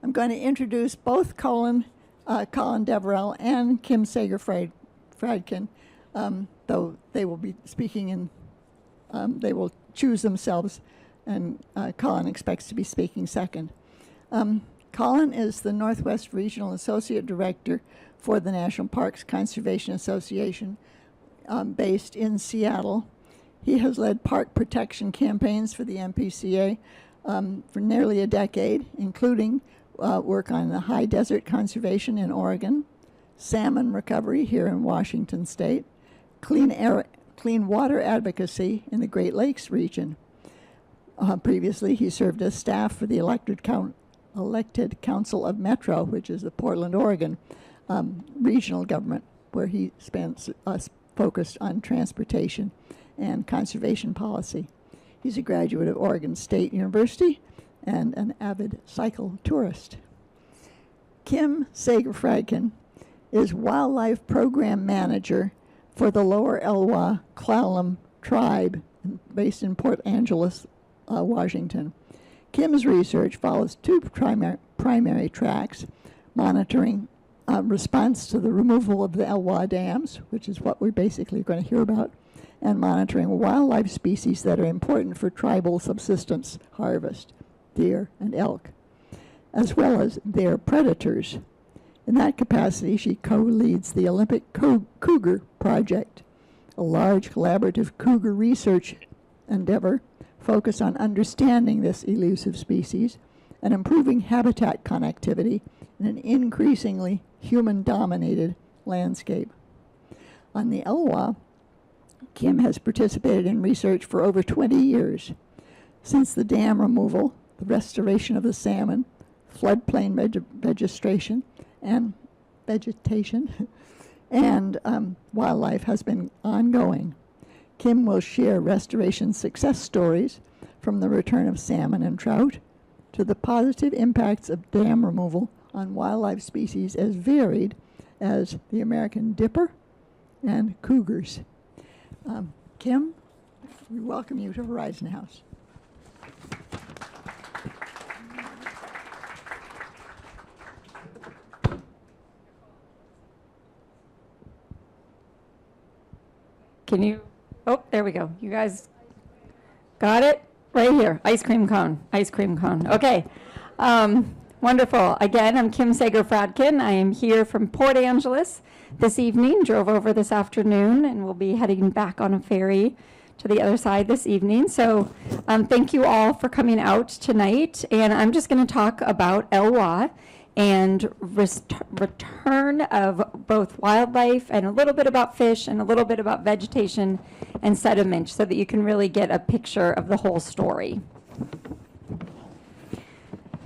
I'm going to introduce both Colin Deverell and Kim Sager-Fradkin, though they will be speaking in, they will choose themselves, and Colin expects to be speaking second. Colin is the Northwest Regional Associate Director for the National Parks Conservation Association, based in Seattle. He has led park protection campaigns for the NPCA for nearly a decade, including work on the high desert conservation in Oregon, salmon recovery here in Washington State, clean water advocacy in the Great Lakes region. Previously, he served as staff for the elected Council of Metro, which is the Portland, Oregon regional government, where he focused on transportation and conservation policy. He's a graduate of Oregon State University and an avid cycle tourist. Kim Sager-Fradkin is Wildlife Program Manager for the Lower Elwha Klallam Tribe based in Port Angeles, Washington. Kim's research follows two primary tracks: monitoring response to the removal of the Elwha dams, which is what we're basically going to hear about, and monitoring wildlife species that are important for tribal subsistence harvest, deer and elk, as well as their predators. In that capacity, she co-leads the Olympic Cougar Project, a large collaborative cougar research endeavor focused on understanding this elusive species and improving habitat connectivity in an increasingly human-dominated landscape. On the Elwha, Kim has participated in research for over 20 years. Since the dam removal, the restoration of the salmon, floodplain vegetation, and wildlife has been ongoing. Kim will share restoration success stories from the return of salmon and trout to the positive impacts of dam removal on wildlife species as varied as the American dipper and cougars. Kim, we welcome you to Horizon House. Can you, oh, there we go. You guys got it? Right here, ice cream cone. Okay, wonderful. Again, I'm Kim Sager-Fradkin. I am here from Port Angeles this evening, drove over this afternoon, and we'll be heading back on a ferry to the other side this evening. So thank you all for coming out tonight. And I'm just going to talk about Elwha and return of both wildlife and a little bit about fish and a little bit about vegetation and sediment so that you can really get a picture of the whole story.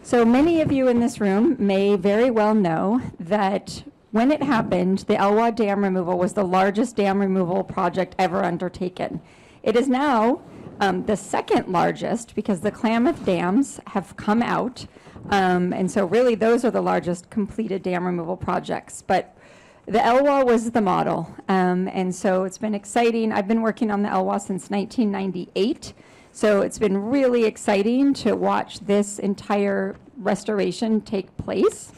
So many of you in this room may very well know that when it happened, the Elwha Dam removal was the largest dam removal project ever undertaken. It is now the second largest because the Klamath dams have come out. And so really those are the largest completed dam removal projects. But the Elwha was the model. And so it's been exciting. I've been working on the Elwha since 1998. So it's been really exciting to watch this entire restoration take place.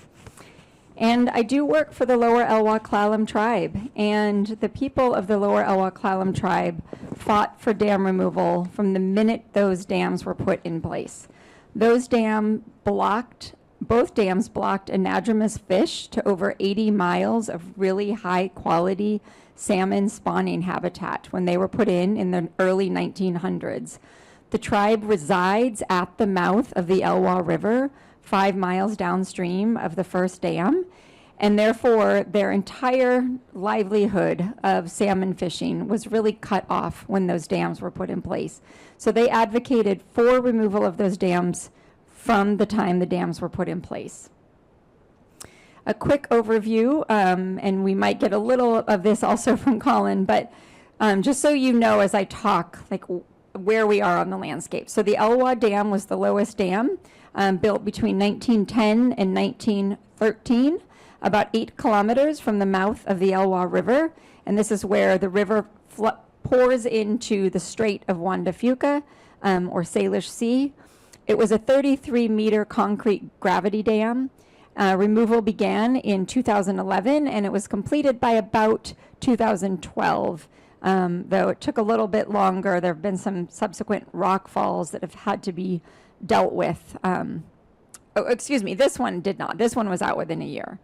And I do work for the Lower Elwha Klallam Tribe. And the people of the Lower Elwha Klallam Tribe fought for dam removal from the minute those dams were put in place. Those both dams blocked anadromous fish to over 80 miles of really high quality salmon spawning habitat when they were put in the early 1900s. The tribe resides at the mouth of the Elwha River, 5 miles downstream of the first dam, and therefore their entire livelihood of salmon fishing was really cut off when those dams were put in place. So they advocated for removal of those dams from the time the dams were put in place. A quick overview, and we might get a little of this also from Colin, but just so you know as I talk, like where we are on the landscape. So the Elwha Dam was the lowest dam, built between 1910 and 1913, about 8 kilometers from the mouth of the Elwha River. And this is where the river pours into the Strait of Juan de Fuca, or Salish Sea. It was a 33-meter concrete gravity dam. Removal began in 2011, and it was completed by about 2012. Though it took a little bit longer. There have been some subsequent rock falls that have had to be dealt with. This one did not. This one was out within a year.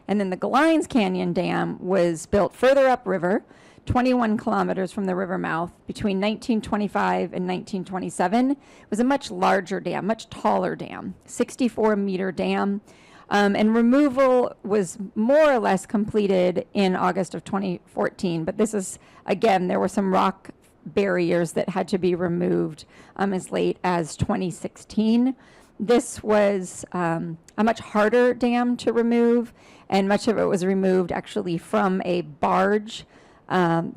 And then the Galines Canyon Dam was built further upriver, 21 kilometers from the river mouth, between 1925 and 1927. It was a much larger dam, much taller dam, 64-meter dam. And removal was more or less completed in August of 2014. But this is, again, there were some rock barriers that had to be removed as late as 2016. This was a much harder dam to remove, and much of it was removed actually from a barge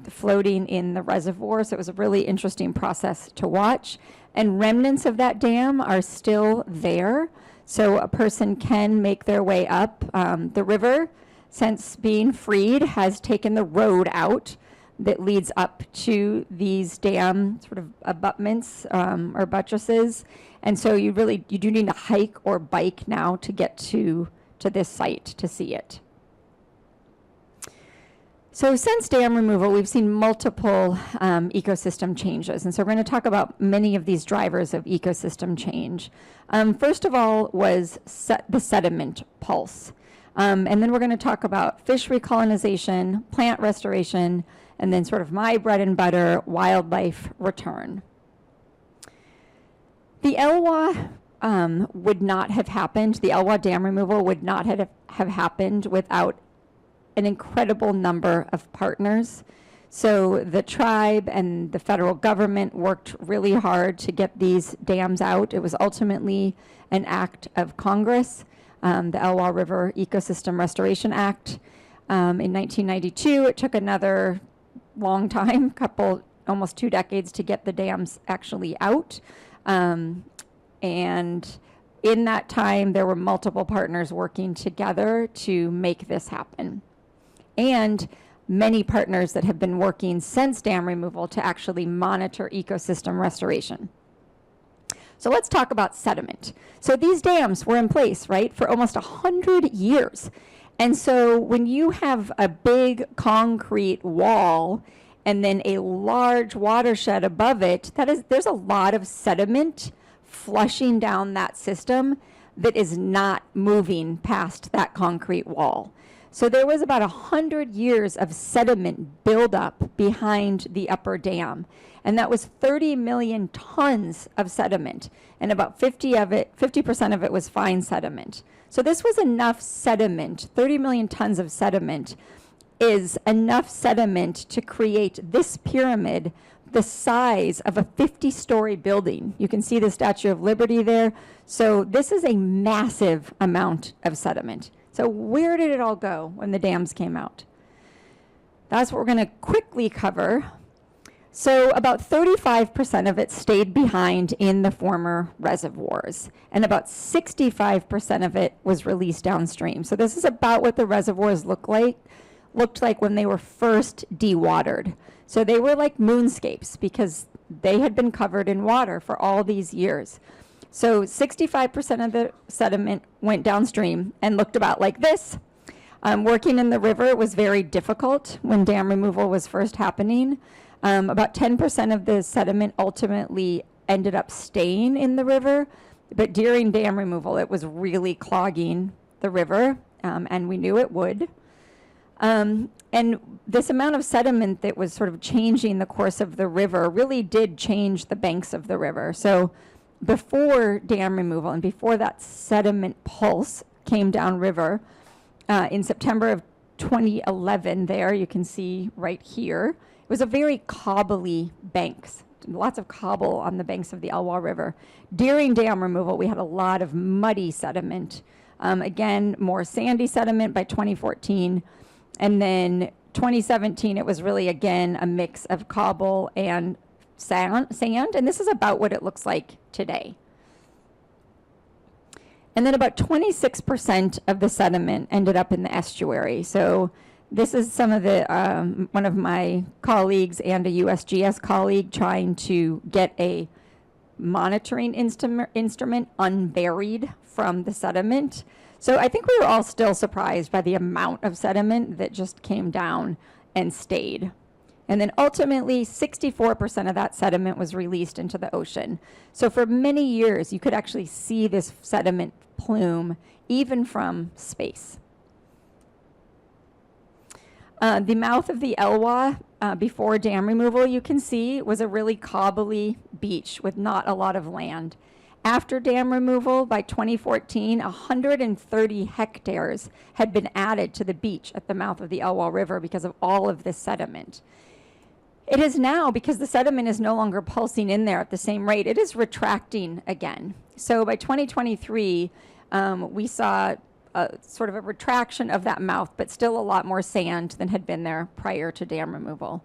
floating in the reservoir. So it was a really interesting process to watch. And remnants of that dam are still there. So a person can make their way up. The river, since being freed, has taken the road out that leads up to these dam sort of abutments or buttresses. And so you do need to hike or bike now to get to this site to see it. So since dam removal, we've seen multiple ecosystem changes. And so we're going to talk about many of these drivers of ecosystem change. First of all was the sediment pulse. And then we're going to talk about fish recolonization, plant restoration, and then sort of my bread and butter, wildlife return. The Elwha would not have happened, the Elwha dam removal would not have happened without an incredible number of partners. So the tribe and the federal government worked really hard to get these dams out. It was ultimately an act of Congress, the Elwha River Ecosystem Restoration Act. In 1992, it took another long time, almost 2 decades to get the dams actually out. And in that time, there were multiple partners working together to make this happen. And many partners that have been working since dam removal to actually monitor ecosystem restoration. So let's talk about sediment. So these dams were in place, right, for almost 100 years. And so when you have a big concrete wall and then a large watershed above it, there's a lot of sediment flushing down that system that is not moving past that concrete wall. So there was about 100 years of sediment buildup behind the upper dam. And that was 30 million tons of sediment. And about 50% of it was fine sediment. So this was enough sediment, 30 million tons of sediment is enough sediment to create this pyramid the size of a 50-story building. You can see the Statue of Liberty there. So this is a massive amount of sediment. So where did it all go when the dams came out? That's what we're going to quickly cover. So about 35% of it stayed behind in the former reservoirs, and about 65% of it was released downstream. So this is about what the reservoirs looked like when they were first dewatered. So they were like moonscapes because they had been covered in water for all these years. So 65% of the sediment went downstream and looked about like this. Working in the river was very difficult when dam removal was first happening. About 10% of the sediment ultimately ended up staying in the river, but during dam removal, it was really clogging the river, and we knew it would. And this amount of sediment that was sort of changing the course of the river really did change the banks of the river. So before dam removal and before that sediment pulse came downriver, in September of 2011 there, you can see right here, it was a very cobbly banks, lots of cobble on the banks of the Elwha River. During dam removal, we had a lot of muddy sediment. Again, more sandy sediment by 2014. And then 2017, it was really, again, a mix of cobble and sand. And this is about what it looks like today. And then about 26% of the sediment ended up in the estuary. So this is some of the, one of my colleagues and a USGS colleague trying to get a monitoring instrument unburied from the sediment. So I think we were all still surprised by the amount of sediment that just came down and stayed. And then ultimately, 64% of that sediment was released into the ocean. So for many years, you could actually see this sediment plume even from space. The mouth of the Elwha, before dam removal, you can see, was a really cobbly beach with not a lot of land. After dam removal, by 2014, 130 hectares had been added to the beach at the mouth of the Elwha River because of all of this sediment. It is now, because the sediment is no longer pulsing in there at the same rate, it is retracting again. So by 2023, we saw sort of a retraction of that mouth, but still a lot more sand than had been there prior to dam removal.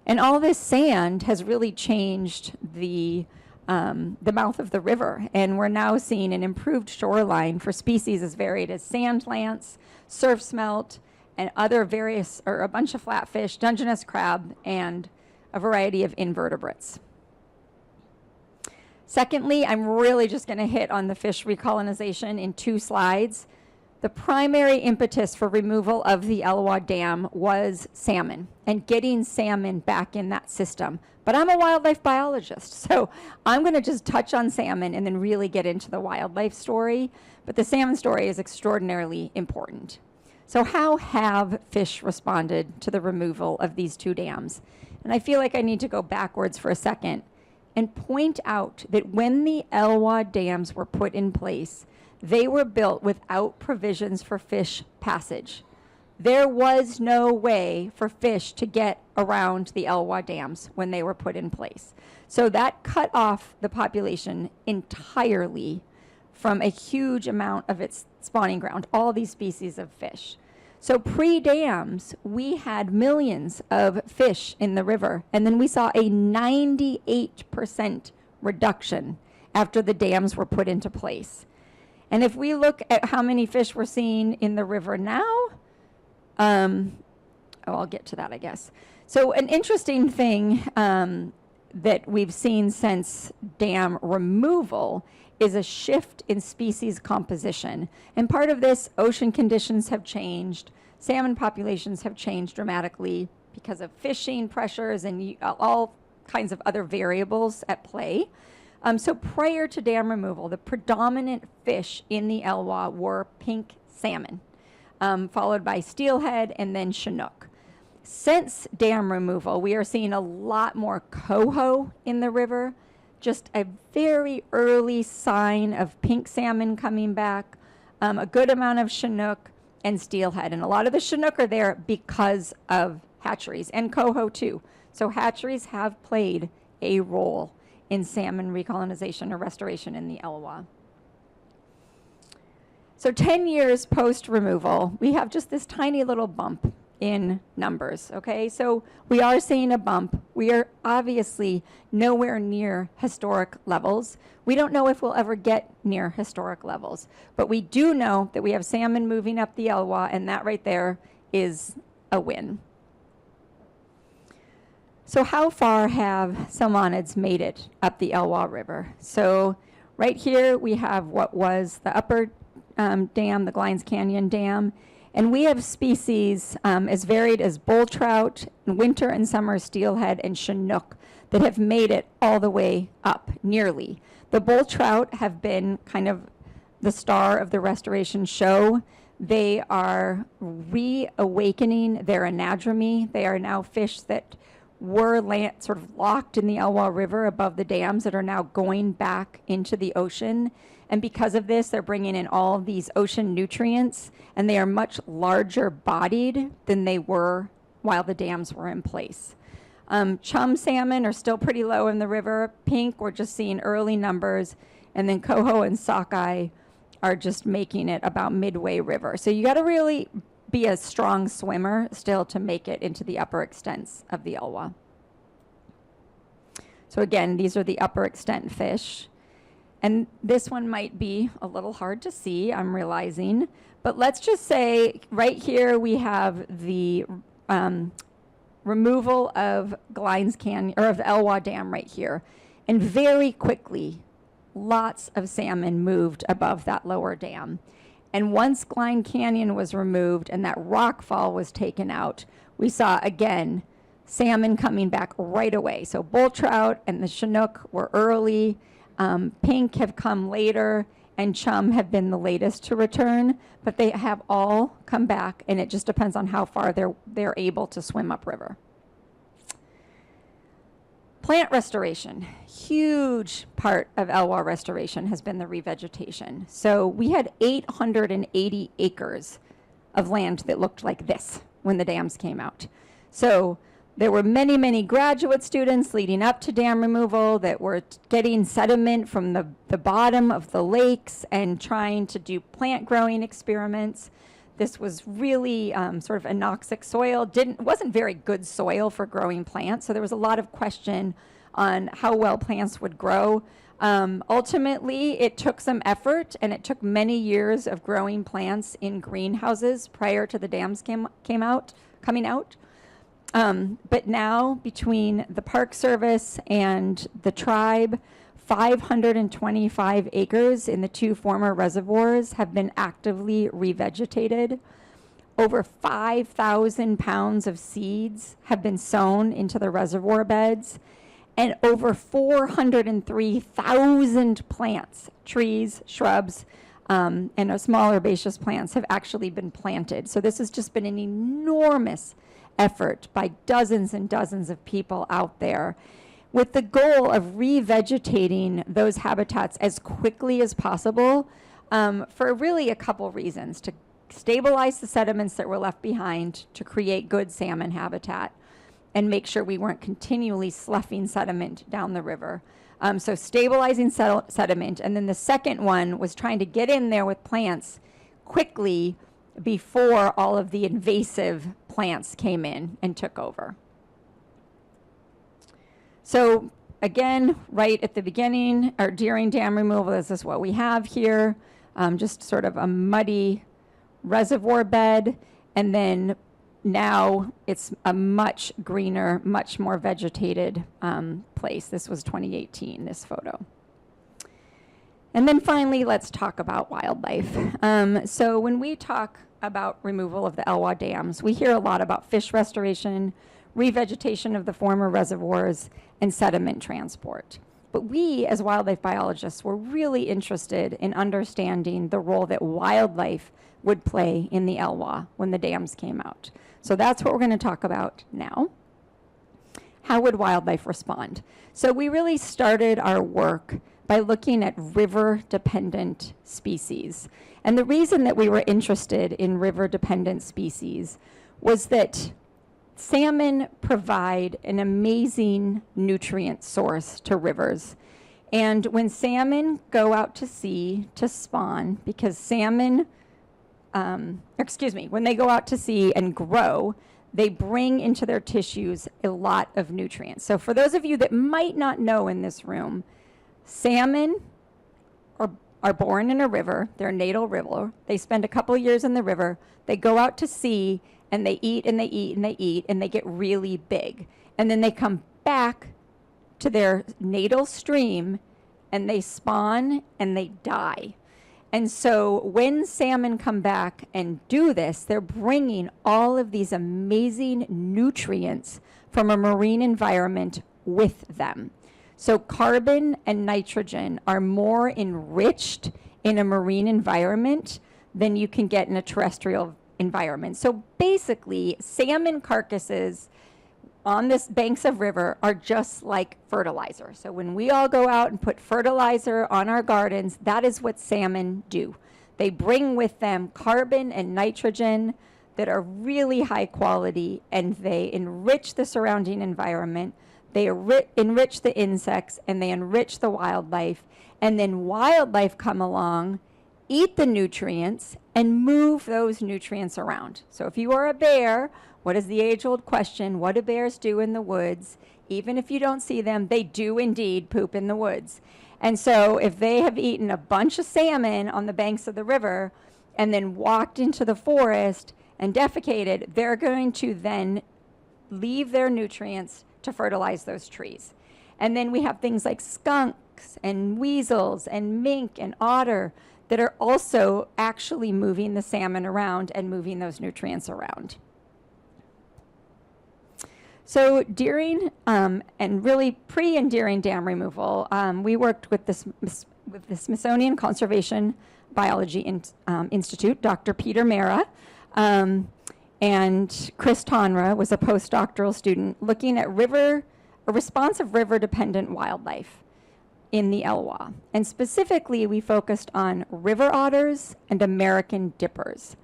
And all this sand has really changed the mouth of the river, and we're now seeing an improved shoreline for species as varied as sand lance, surf smelt, and other various, or a bunch of flatfish, Dungeness crab, and a variety of invertebrates. Secondly, I'm really just going to hit on the fish recolonization in 2 slides. The primary impetus for removal of the Elwha Dam was salmon and getting salmon back in that system. But I'm a wildlife biologist, so I'm going to just touch on salmon and then really get into the wildlife story. But the salmon story is extraordinarily important. So how have fish responded to the removal of these 2 dams? And I feel like I need to go backwards for a second and point out that when the Elwha dams were put in place, they were built without provisions for fish passage. There was no way for fish to get around the Elwha dams when they were put in place. So that cut off the population entirely from a huge amount of its spawning ground, all these species of fish. So pre-dams, we had millions of fish in the river, and then we saw a 98% reduction after the dams were put into place. And if we look at how many fish we're seeing in the river now, I'll get to that, I guess. So an interesting thing that we've seen since dam removal is a shift in species composition. And part of this, ocean conditions have changed. Salmon populations have changed dramatically because of fishing pressures and all kinds of other variables at play. So prior to dam removal, the predominant fish in the Elwha were pink salmon, followed by steelhead and then Chinook. Since dam removal, we are seeing a lot more coho in the river, just a very early sign of pink salmon coming back, a good amount of Chinook and steelhead. And a lot of the Chinook are there because of hatcheries and coho too. So hatcheries have played a role in salmon recolonization or restoration in the Elwha. So 10 years post-removal, we have just this tiny little bump in numbers, okay? So we are seeing a bump. We are obviously nowhere near historic levels. We don't know if we'll ever get near historic levels, but we do know that we have salmon moving up the Elwha, and that right there is a win. So how far have salmonids made it up the Elwha River? So right here we have what was the upper dam, the Glines Canyon Dam, and we have species as varied as bull trout, winter and summer steelhead, and Chinook that have made it all the way up, nearly. The bull trout have been kind of the star of the restoration show. They are reawakening their anadromy. They are now fish that were sort of locked in the Elwha River above the dams that are now going back into the ocean. And because of this, they're bringing in all of these ocean nutrients, and they are much larger bodied than they were while the dams were in place. Chum salmon are still pretty low in the river. Pink, we're just seeing early numbers. And then coho and sockeye are just making it about midway river. So you got to really be a strong swimmer still to make it into the upper extents of the Elwha. So again, these are the upper extent fish. And this one might be a little hard to see, I'm realizing. But let's just say right here we have the removal of Glines Canyon, or of the Elwha Dam right here. And very quickly, lots of salmon moved above that lower dam. And once Glide Canyon was removed and that rock fall was taken out, we saw again salmon coming back right away. So bull trout and the Chinook were early, pink have come later, and chum have been the latest to return, but they have all come back, and it just depends on how far they're able to swim upriver. Plant restoration, huge part of Elwha restoration has been the revegetation. So we had 880 acres of land that looked like this when the dams came out. So there were many, many graduate students leading up to dam removal that were getting sediment from the bottom of the lakes and trying to do plant growing experiments. This was really sort of anoxic soil. Wasn't very good soil for growing plants, so there was a lot of question on how well plants would grow. Ultimately, it took some effort, and it took many years of growing plants in greenhouses prior to the dams coming out. But now, between the Park Service and the tribe, 525 acres in the 2 former reservoirs have been actively revegetated. Over 5,000 pounds of seeds have been sown into the reservoir beds, and over 403,000 plants, trees, shrubs, and small herbaceous plants have actually been planted. So this has just been an enormous effort by dozens and dozens of people out there, with the goal of revegetating those habitats as quickly as possible, for really a couple reasons: to stabilize the sediments that were left behind, to create good salmon habitat, and make sure we weren't continually sloughing sediment down the river. So stabilizing sediment, and then the second one was trying to get in there with plants quickly before all of the invasive plants came in and took over. So again, right at the beginning, or during dam removal, this is what we have here, just sort of a muddy reservoir bed, and then now it's a much greener, much more vegetated place. This was 2018, this photo. And then finally, let's talk about wildlife. So when we talk about removal of the Elwha dams, we hear a lot about fish restoration, revegetation of the former reservoirs, and sediment transport. But we, as wildlife biologists, were really interested in understanding the role that wildlife would play in the Elwha when the dams came out. So that's what we're going to talk about now. How would wildlife respond? So we really started our work by looking at river-dependent species. And the reason that we were interested in river-dependent species was that salmon provide an amazing nutrient source to rivers. And when salmon go out to sea to spawn, because salmon, when they go out to sea and grow, they bring into their tissues a lot of nutrients. So for those of you that might not know in this room, salmon are born in a river, they're a natal river. They spend a couple of years in the river, they go out to sea, and they eat and they eat and they eat, and they get really big. And then they come back to their natal stream, and they spawn and they die. And so when salmon come back and do this, they're bringing all of these amazing nutrients from a marine environment with them. So carbon and nitrogen are more enriched in a marine environment than you can get in a terrestrial environment. So basically, salmon carcasses on this banks of river are just like fertilizer. So when we all go out and put fertilizer on our gardens, that is what salmon do. They bring with them carbon and nitrogen that are really high quality, and they enrich the surrounding environment. They enrich the insects, and they enrich the wildlife. And then wildlife come along, eat the nutrients, and move those nutrients around. So if you are a bear, what is the age-old question? What do bears do in the woods? Even if you don't see them, they do indeed poop in the woods. And so if they have eaten a bunch of salmon on the banks of the river and then walked into the forest and defecated, they're going to then leave their nutrients to fertilize those trees. And then we have things like skunks and weasels and mink and otter that are also actually moving the salmon around and moving those nutrients around. So during and really pre and during dam removal, we worked with the Smithsonian Conservation Biology Institute, Dr. Peter Mera, and Chris Tonra was a postdoctoral student looking at a response of river-dependent wildlife in the Elwha. And specifically, we focused on river otters and American dippers.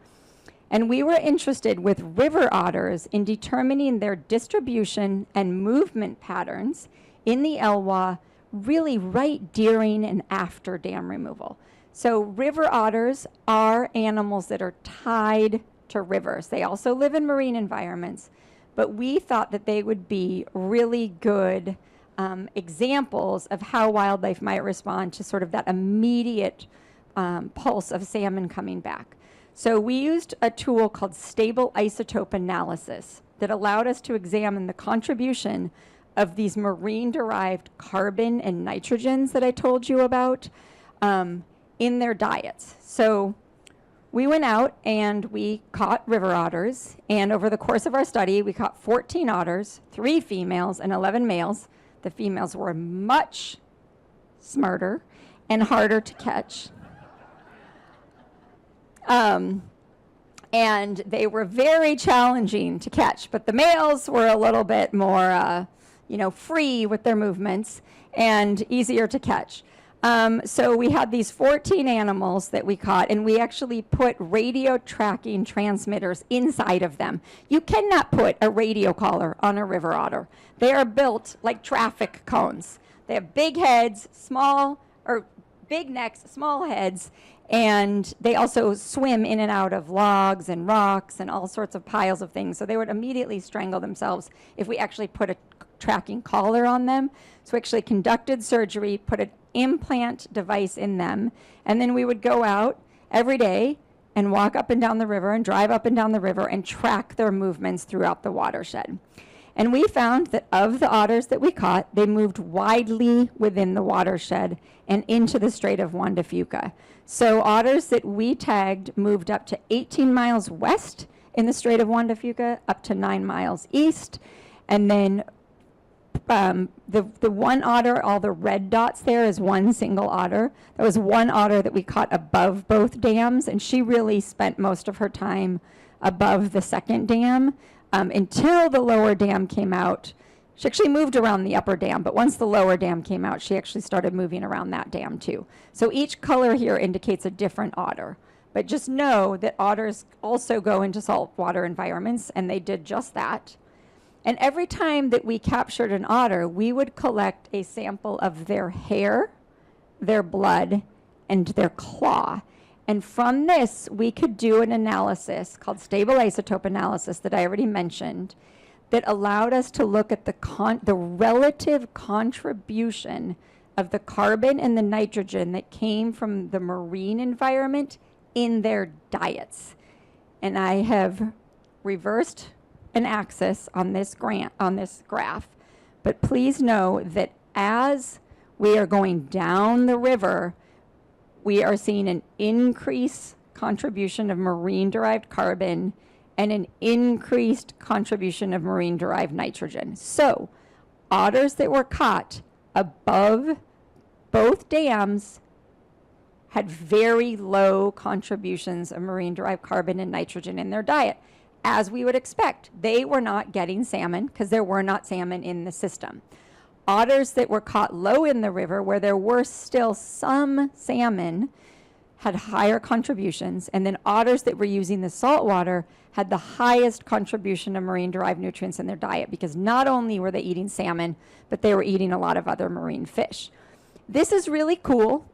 And we were interested with river otters in determining their distribution and movement patterns in the Elwha really right during and after dam removal. So river otters are animals that are tied to rivers. They also live in marine environments, but we thought that they would be really good examples of how wildlife might respond to sort of that immediate pulse of salmon coming back. So we used a tool called stable isotope analysis that allowed us to examine the contribution of these marine-derived carbon and nitrogens that I told you about in their diets. So we went out and we caught river otters, and over the course of our study, we caught 14 otters, 3 females and 11 males. The females were much smarter and harder to catch. And they were very challenging to catch, but the males were a little bit more, free with their movements and easier to catch. So we had these 14 animals that we caught, and we actually put radio tracking transmitters inside of them. You cannot put a radio collar on a river otter. They are built like traffic cones. They have big heads, big necks, small heads, and they also swim in and out of logs and rocks and all sorts of piles of things. So they would immediately strangle themselves if we actually put a tracking collar on them. So we actually conducted surgery, put an implant device in them, and then we would go out every day and walk up and down the river and drive up and down the river and track their movements throughout the watershed. And we found that of the otters that we caught, they moved widely within the watershed and into the Strait of Juan de Fuca. So otters that we tagged moved up to 18 miles west in the Strait of Juan de Fuca, up to 9 miles east. And then the one otter, all the red dots there is one single otter. There was one otter that we caught above both dams, and she really spent most of her time above the second dam until the lower dam came out. She actually moved around the upper dam, but once the lower dam came out, she actually started moving around that dam too. So each color here indicates a different otter. But just know that otters also go into saltwater environments, and they did just that. And every time that we captured an otter, we would collect a sample of their hair, their blood, and their claw. And from this, we could do an analysis called stable isotope analysis that I already mentioned, that allowed us to look at the relative contribution of the carbon and the nitrogen that came from the marine environment in their diets. And I have reversed an axis on this graph, but please know that as we are going down the river, we are seeing an increased contribution of marine-derived carbon and an increased contribution of marine-derived nitrogen. So otters that were caught above both dams had very low contributions of marine-derived carbon and nitrogen in their diet. As we would expect, they were not getting salmon because there were not salmon in the system. Otters that were caught low in the river, where there were still some salmon, had higher contributions, and then otters that were using the saltwater had the highest contribution of marine-derived nutrients in their diet, because not only were they eating salmon, but they were eating a lot of other marine fish. This is really cool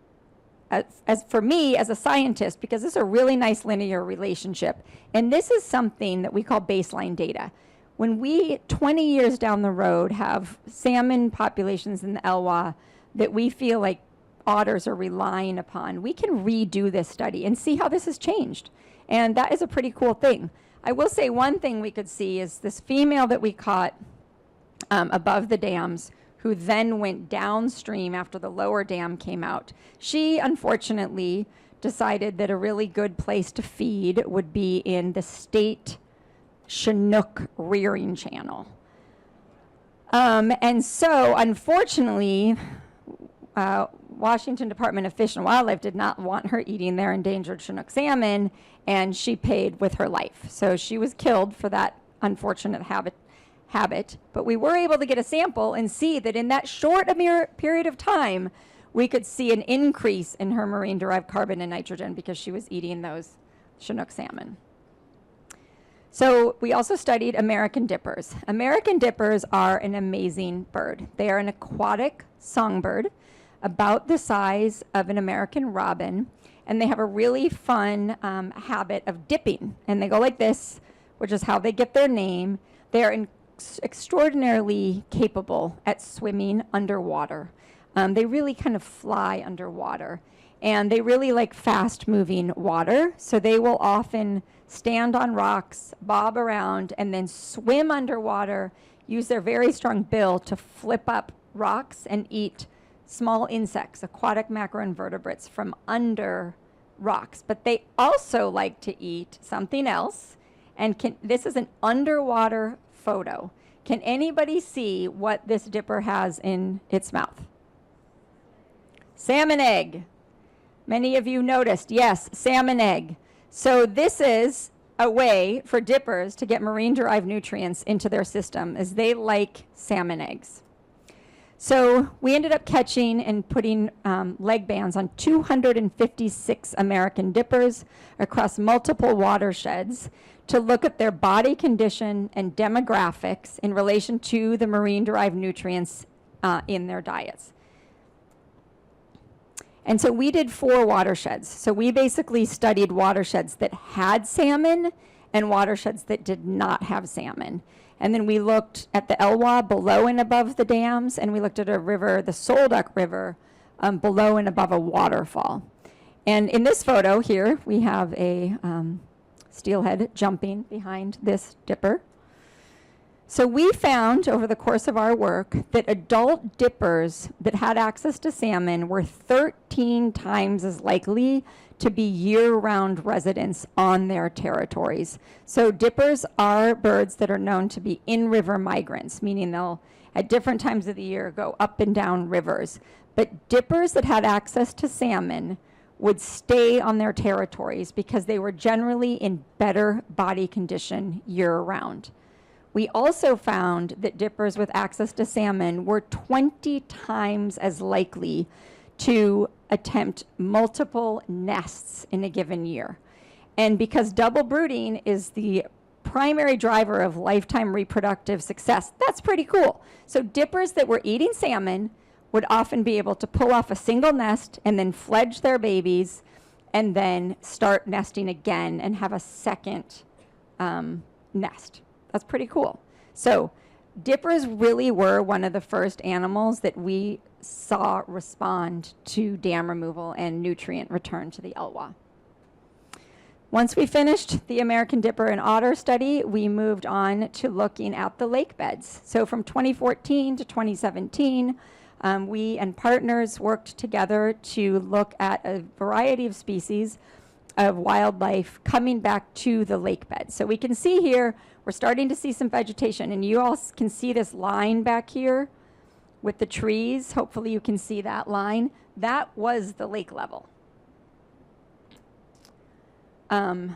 as for me as a scientist, because this is a really nice linear relationship, and this is something that we call baseline data. When we, 20 years down the road, have salmon populations in the Elwha that we feel like otters are relying upon, we can redo this study and see how this has changed. And that is a pretty cool thing. I will say one thing we could see is this female that we caught above the dams, who then went downstream after the lower dam came out. She, unfortunately, decided that a really good place to feed would be in the state Chinook rearing channel. And so, unfortunately, Washington Department of Fish and Wildlife did not want her eating their endangered Chinook salmon, and she paid with her life. So she was killed for that unfortunate habit. But we were able to get a sample and see that in that short period of time, we could see an increase in her marine-derived carbon and nitrogen because she was eating those Chinook salmon. So we also studied American dippers. American dippers are an amazing bird. They are an aquatic songbird about the size of an American robin, and they have a really fun habit of dipping. And they go like this, which is how they get their name. They are extraordinarily capable at swimming underwater. They really kind of fly underwater, and they really like fast-moving water, so they will often stand on rocks, bob around, and then swim underwater, use their very strong bill to flip up rocks and eat small insects, aquatic macroinvertebrates from under rocks. But they also like to eat something else, and this is an underwater photo. Can anybody see what this dipper has in its mouth? Salmon egg. Many of you noticed, yes, salmon egg. So this is a way for dippers to get marine-derived nutrients into their system, as they like salmon eggs. So we ended up catching and putting leg bands on 256 American dippers across multiple watersheds to look at their body condition and demographics in relation to the marine-derived nutrients in their diets. And so we did 4 watersheds. So we basically studied watersheds that had salmon and watersheds that did not have salmon. And then we looked at the Elwha below and above the dams, and we looked at a river, the Solduck River, below and above a waterfall. And in this photo here, we have a steelhead jumping behind this dipper. So we found over the course of our work that adult dippers that had access to salmon were 13 times as likely to be year-round residents on their territories. So dippers are birds that are known to be in-river migrants, meaning they'll, at different times of the year, go up and down rivers. But dippers that had access to salmon would stay on their territories because they were generally in better body condition year-round. We also found that dippers with access to salmon were 20 times as likely to attempt multiple nests in a given year. And because double brooding is the primary driver of lifetime reproductive success, that's pretty cool. So dippers that were eating salmon would often be able to pull off a single nest and then fledge their babies and then start nesting again and have a second nest. That's pretty cool. So dippers really were one of the first animals that we saw respond to dam removal and nutrient return to the Elwha. Once we finished the American dipper and otter study, we moved on to looking at the lake beds. So from 2014 to 2017, we and partners worked together to look at a variety of species of wildlife coming back to the lake bed. So we can see here, we're starting to see some vegetation, and you all can see this line back here with the trees. Hopefully you can see that line. That was the lake level. 8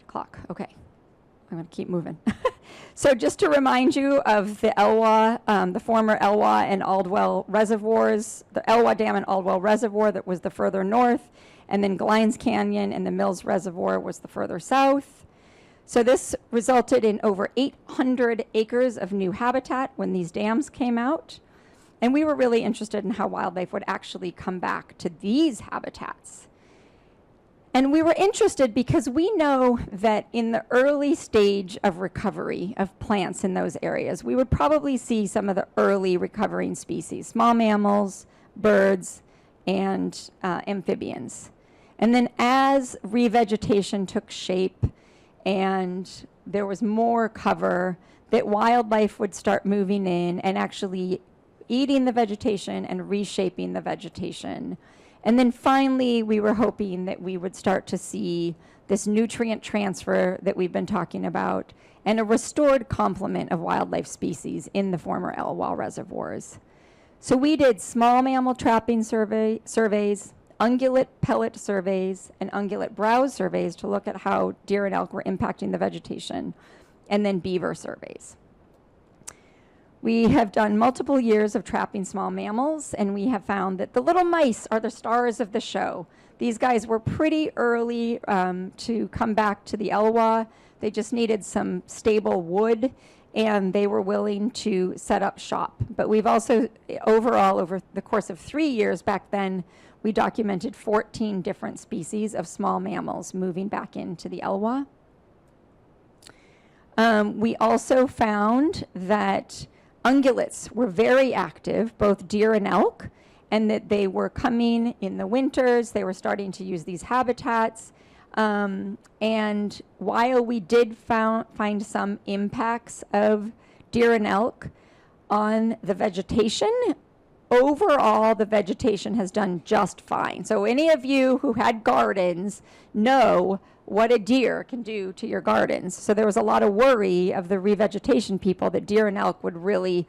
o'clock, okay. I'm gonna keep moving. So just to remind you of the Elwha, the former Elwha and Aldwell reservoirs, the Elwha Dam and Aldwell Reservoir that was the further north, and then Glines Canyon and the Mills Reservoir was the further south. So this resulted in over 800 acres of new habitat when these dams came out. And we were really interested in how wildlife would actually come back to these habitats. And we were interested because we know that in the early stage of recovery of plants in those areas, we would probably see some of the early recovering species, small mammals, birds, and amphibians. And then as revegetation took shape and there was more cover, that wildlife would start moving in and actually eating the vegetation and reshaping the vegetation. And then finally, we were hoping that we would start to see this nutrient transfer that we've been talking about and a restored complement of wildlife species in the former Elwha reservoirs. So we did small mammal trapping surveys, ungulate pellet surveys, and ungulate browse surveys to look at how deer and elk were impacting the vegetation, and then beaver surveys. We have done multiple years of trapping small mammals, and we have found that the little mice are the stars of the show. These guys were pretty early to come back to the Elwha. They just needed some stable wood, and they were willing to set up shop. But we've also, overall, over the course of 3 years back then, we documented 14 different species of small mammals moving back into the Elwha. We also found that ungulates were very active, both deer and elk, and that they were coming in the winters. They were starting to use these habitats. And while we did find some impacts of deer and elk on the vegetation, overall, the vegetation has done just fine. So any of you who had gardens know what a deer can do to your gardens. So there was a lot of worry of the revegetation people that deer and elk would really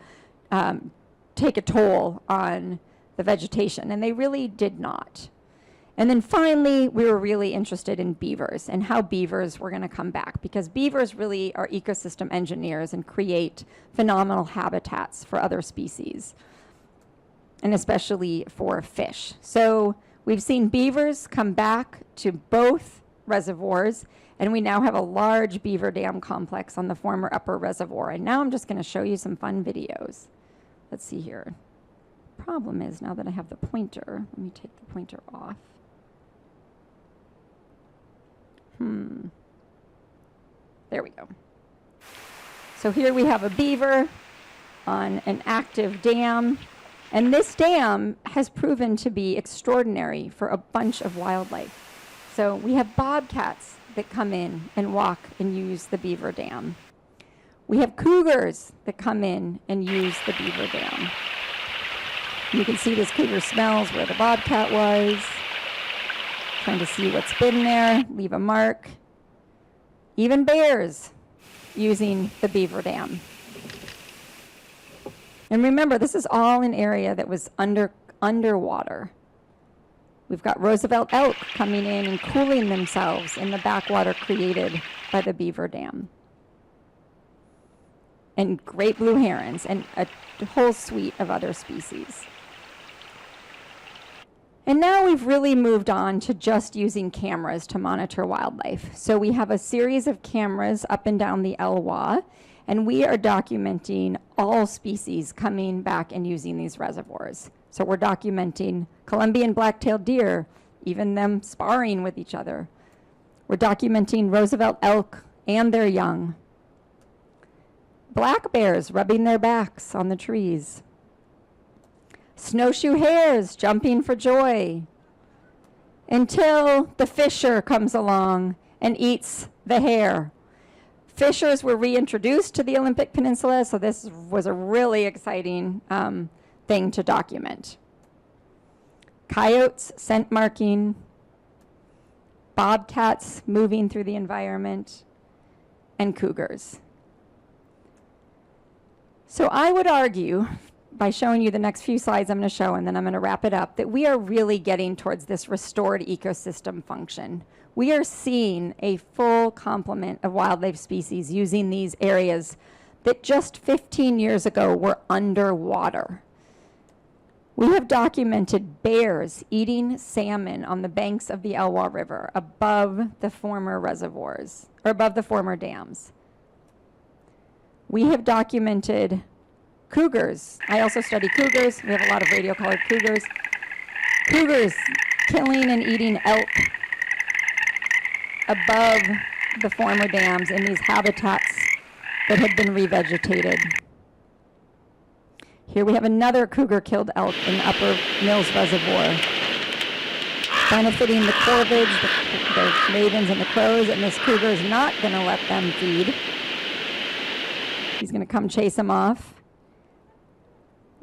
take a toll on the vegetation, and they really did not. And then finally, we were really interested in beavers and how beavers were going to come back, because beavers really are ecosystem engineers and create phenomenal habitats for other species, and especially for fish. So we've seen beavers come back to both reservoirs, and we now have a large beaver dam complex on the former upper reservoir. And now I'm just going to show you some fun videos. Let's see here. Problem is, now that I have the pointer, let me take the pointer off. There we go. So here we have a beaver on an active dam, and this dam has proven to be extraordinary for a bunch of wildlife. So we have bobcats that come in and walk and use the beaver dam. We have cougars that come in and use the beaver dam. You can see this cougar smells where the bobcat was, trying to see what's been there, leave a mark. Even bears using the beaver dam. And remember, this is all an area that was underwater. We've got Roosevelt elk coming in and cooling themselves in the backwater created by the beaver dam. And great blue herons and a whole suite of other species. And now we've really moved on to just using cameras to monitor wildlife. So we have a series of cameras up and down the Elwha, and we are documenting all species coming back and using these reservoirs. So we're documenting Columbian black-tailed deer, even them sparring with each other. We're documenting Roosevelt elk and their young. Black bears rubbing their backs on the trees. Snowshoe hares jumping for joy. Until the fisher comes along and eats the hare. Fishers were reintroduced to the Olympic Peninsula, so this was a really exciting thing to document. Coyotes scent marking, bobcats moving through the environment, and cougars. So I would argue, by showing you the next few slides I'm going to show, and then I'm going to wrap it up, that we are really getting towards this restored ecosystem function. We are seeing a full complement of wildlife species using these areas that just 15 years ago were underwater. We have documented bears eating salmon on the banks of the Elwha River above the former reservoirs, or above the former dams. We have documented cougars. I also study cougars. We have a lot of radio-collared cougars. Cougars killing and eating elk above the former dams in these habitats that had been revegetated. Here we have another cougar-killed elk in the Upper Mills Reservoir, benefiting the corvids, the ravens, and the crows, and this cougar is not going to let them feed. He's going to come chase them off.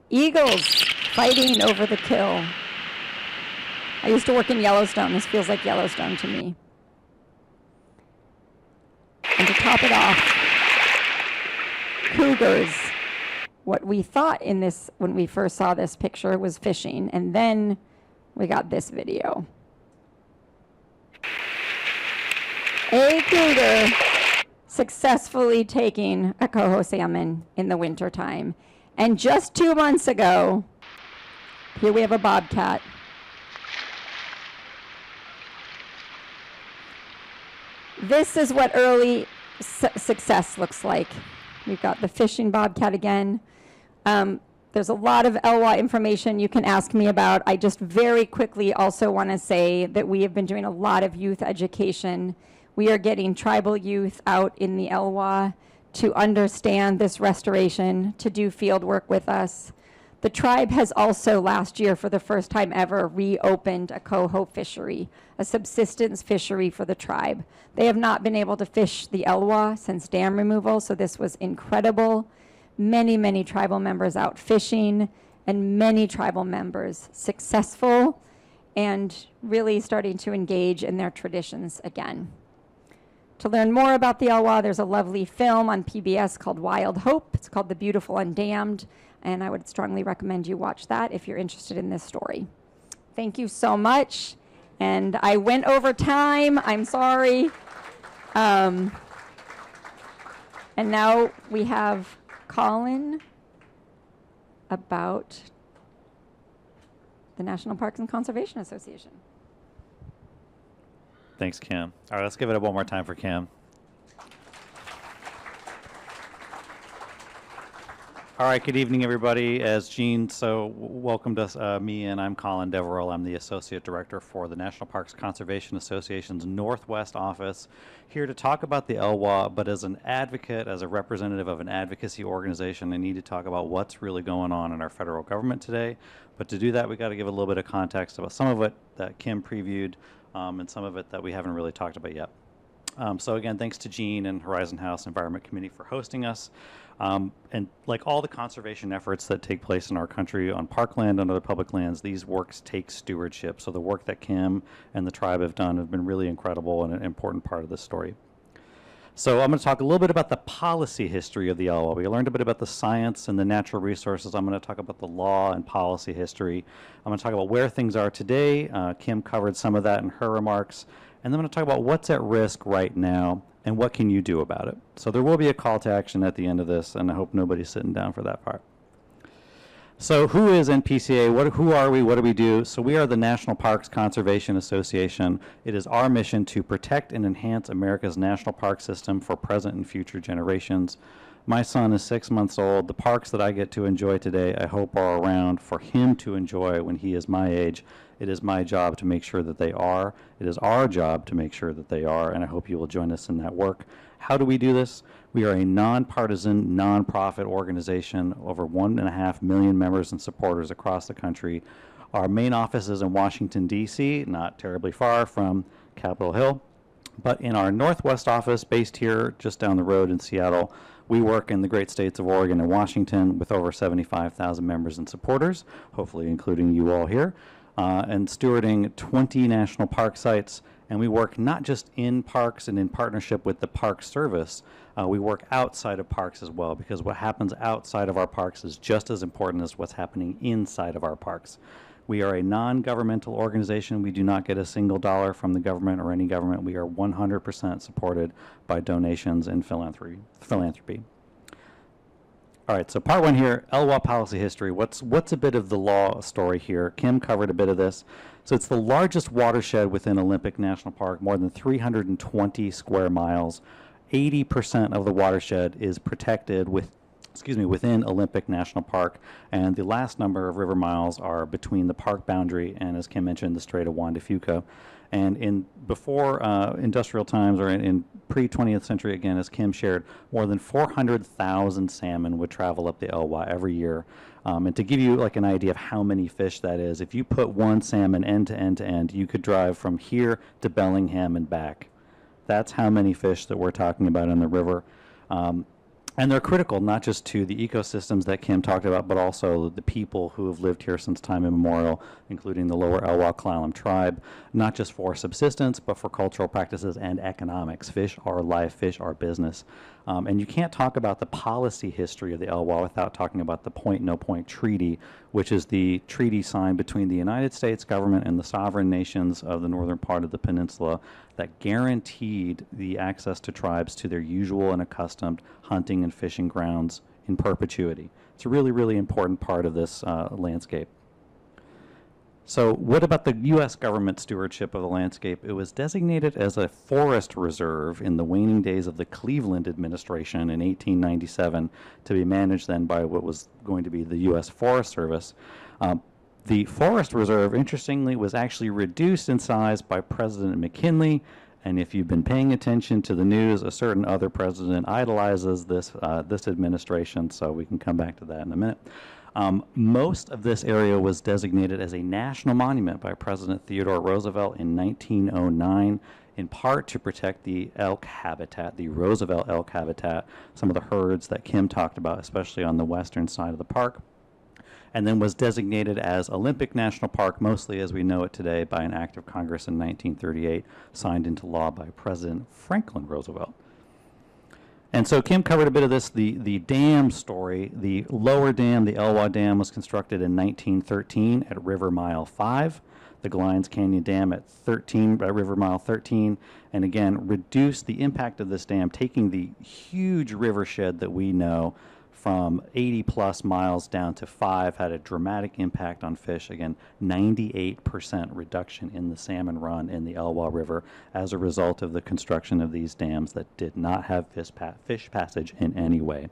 Eagles fighting over the kill. I used to work in Yellowstone. This feels like Yellowstone to me. And to top it off, cougars. What we thought in this, when we first saw this picture, was fishing. And then we got this video. A cougar successfully taking a coho salmon in the wintertime. And just 2 months ago, here we have a bobcat. This is what early success looks like. We've got the fishing bobcat again. There's a lot of Elwha information you can ask me about. I just very quickly also want to say that we have been doing a lot of youth education. We are getting tribal youth out in the Elwha to understand this restoration, to do field work with us. The tribe has also last year, for the first time ever, reopened a coho fishery, a subsistence fishery for the tribe. They have not been able to fish the Elwha since dam removal, so this was incredible. Many, many tribal members out fishing, and many tribal members successful and really starting to engage in their traditions again. To learn more about the Elwha, there's a lovely film on PBS called Wild Hope. It's called The Beautiful Undammed, and I would strongly recommend you watch that if you're interested in this story. Thank you so much. And I went over time. I'm sorry. And now we have Colin about the National Parks and Conservation Association. Thanks, Kim. All right, let's give it up one more time for Kim. All right, good evening, everybody. As Jean welcomed us, me, and I'm Colin Deverell. I'm the Associate Director for the National Parks Conservation Association's Northwest Office, here to talk about the Elwha, but as an advocate, as a representative of an advocacy organization, I need to talk about what's really going on in our federal government today. But to do that, we got to give a little bit of context about some of it that Kim previewed, and some of it that we haven't really talked about yet. So again, thanks to Jean and Horizon House Environment Committee for hosting us. And like all the conservation efforts that take place in our country on parkland and other public lands, these works take stewardship. So the work that Kim and the tribe have done have been really incredible and an important part of this story. So I'm going to talk a little bit about the policy history of the Elwha. We learned a bit about the science and the natural resources. I'm going to talk about the law and policy history. I'm going to talk about where things are today. Kim covered some of that in her remarks. And then I'm going to talk about what's at risk right now and what can you do about it. So there will be a call to action at the end of this, and I hope nobody's sitting down for that part. So who is NPCA? Who are we? What do we do? So we are the National Parks Conservation Association. It is our mission to protect and enhance America's national park system for present and future generations. My son is 6 months old. The parks that I get to enjoy today, I hope are around for him to enjoy when he is my age. It is my job to make sure that they are. It is our job to make sure that they are, and I hope you will join us in that work. How do we do this? We are a nonpartisan, nonprofit organization, over 1.5 million members and supporters across the country. Our main office is in Washington, D.C., not terribly far from Capitol Hill. But in our Northwest office, based here just down the road in Seattle, we work in the great states of Oregon and Washington with over 75,000 members and supporters, hopefully including you all here, and stewarding 20 national park sites. And we work not just in parks and in partnership with the Park Service, we work outside of parks as well, because what happens outside of our parks is just as important as what's happening inside of our parks. We are a non-governmental organization. We do not get a single dollar from the government or any government. We are 100% supported by donations and philanthropy. All right, so part one here, Elwha policy history. What's a bit of the law story here? Kim covered a bit of this. So it's the largest watershed within Olympic National Park, more than 320 square miles. 80% of the watershed is protected within Olympic National Park, and the last number of river miles are between the park boundary and, as Kim mentioned, the Strait of Juan de Fuca. And before industrial times, or in pre-20th century, again, as Kim shared, more than 400,000 salmon would travel up the Elwha every year. And to give you like an idea of how many fish that is, if you put one salmon end to end to end, you could drive from here to Bellingham and back. That's how many fish that we're talking about in the river. And they're critical not just to the ecosystems that Kim talked about, but also the people who have lived here since time immemorial, including the lower Elwha Klallam Tribe, not just for subsistence, but for cultural practices and economics. Fish are life, fish are business. And you can't talk about the policy history of the Elwha without talking about the Point No Point Treaty, which is the treaty signed between the United States government and the sovereign nations of the northern part of the peninsula that guaranteed the access to tribes to their usual and accustomed hunting and fishing grounds in perpetuity. It's a really, really important part of this landscape. So what about the U.S. government stewardship of the landscape? It was designated as a forest reserve in the waning days of the Cleveland administration in 1897 to be managed then by what was going to be the U.S. Forest Service. The forest reserve, interestingly, was actually reduced in size by President McKinley. And if you've been paying attention to the news, a certain other president idolizes this administration, so we can come back to that in a minute. Most of this area was designated as a national monument by President Theodore Roosevelt in 1909, in part to protect the elk habitat, the Roosevelt elk habitat, some of the herds that Kim talked about, especially on the western side of the park, and then was designated as Olympic National Park, mostly as we know it today, by an act of Congress in 1938, signed into law by President Franklin Roosevelt. And so Kim covered a bit of this, the dam story. The lower dam, the Elwha Dam, was constructed in 1913 at River Mile 5. The Glines Canyon Dam at River Mile 13, and again, reduced the impact of this dam, taking the huge rivershed that we know from 80 plus miles down to 5, had a dramatic impact on fish. Again, 98% reduction in the salmon run in the Elwha River as a result of the construction of these dams that did not have fish passage in any way.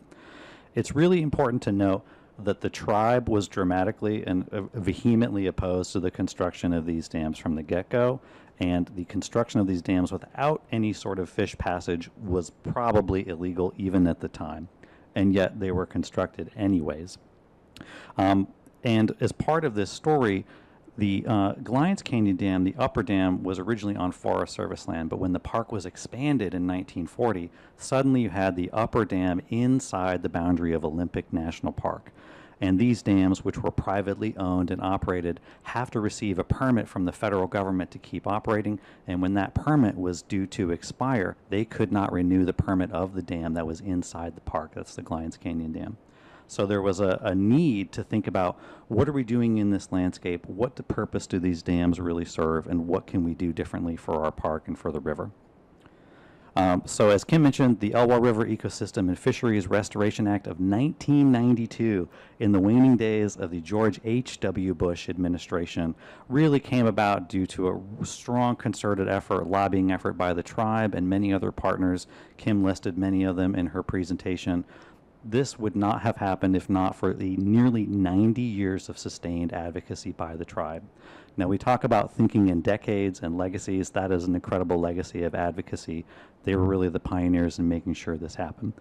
It's really important to note that the tribe was dramatically and vehemently opposed to the construction of these dams from the get-go, and the construction of these dams without any sort of fish passage was probably illegal even at the time. And yet they were constructed anyways. And as part of this story, the Glines Canyon Dam, the upper dam, was originally on Forest Service land, but when the park was expanded in 1940, suddenly you had the upper dam inside the boundary of Olympic National Park. And these dams, which were privately owned and operated, have to receive a permit from the federal government to keep operating. And when that permit was due to expire, they could not renew the permit of the dam that was inside the park. That's the Glines Canyon Dam. So there was a need to think about, what are we doing in this landscape? What purpose do these dams really serve? And what can we do differently for our park and for the river? So as Kim mentioned, the Elwha River Ecosystem and Fisheries Restoration Act of 1992, in the waning days of the George H.W. Bush administration, really came about due to a strong concerted effort, lobbying effort by the tribe and many other partners. Kim listed many of them in her presentation. This would not have happened if not for the nearly 90 years of sustained advocacy by the tribe. Now, we talk about thinking in decades and legacies. That is an incredible legacy of advocacy. They were really the pioneers in making sure this happened.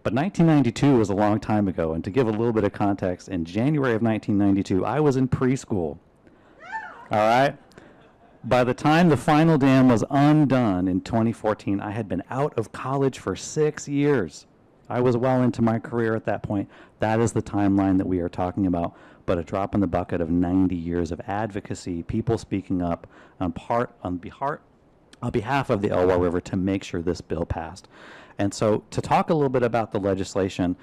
But 1992 was a long time ago, and to give a little bit of context, in January of 1992, I was in preschool. All right? By the time the final dam was undone in 2014, I had been out of college for 6 years. I was well into my career at that point. That is the timeline that we are talking about, but a drop in the bucket of 90 years of advocacy, people speaking up on behalf of the Elwha River to make sure this bill passed. And so to talk a little bit about the legislation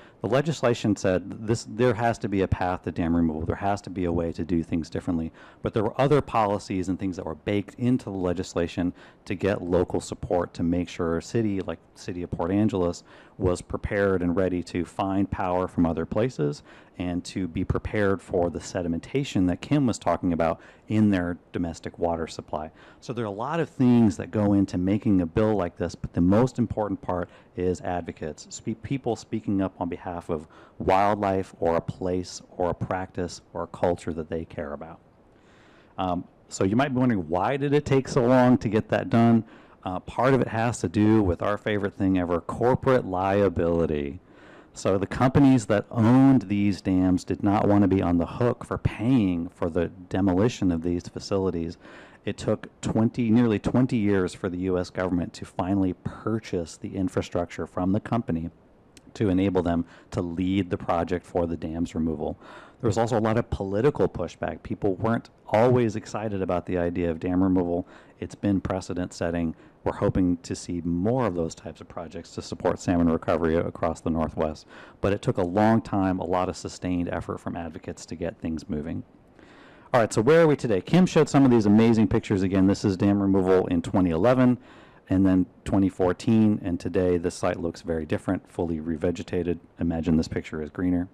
said there has to be a path to dam removal. There has to be a way to do things differently. But there were other policies and things that were baked into the legislation to get local support to make sure a city like the city of Port Angeles was prepared and ready to find power from other places and to be prepared for the sedimentation that Kim was talking about in their domestic water supply. So there are a lot of things that go into making a bill like this, but the most important part is advocates, people speaking up on behalf of wildlife or a place or a practice or a culture that they care about. So you might be wondering, why did it take so long to get that done? Part of it has to do with our favorite thing ever, corporate liability. So the companies that owned these dams did not want to be on the hook for paying for the demolition of these facilities. It took nearly 20 years for the U.S. government to finally purchase the infrastructure from the company, to enable them to lead the project for the dam's removal. There was also a lot of political pushback. People weren't always excited about the idea of dam removal. It's been precedent setting. We're hoping to see more of those types of projects to support salmon recovery across the Northwest. But it took a long time, a lot of sustained effort from advocates to get things moving. All right, so where are we today? Kim showed some of these amazing pictures again. This is dam removal in 2011 and then 2014, and today this site looks very different, fully revegetated. Imagine this picture is greener.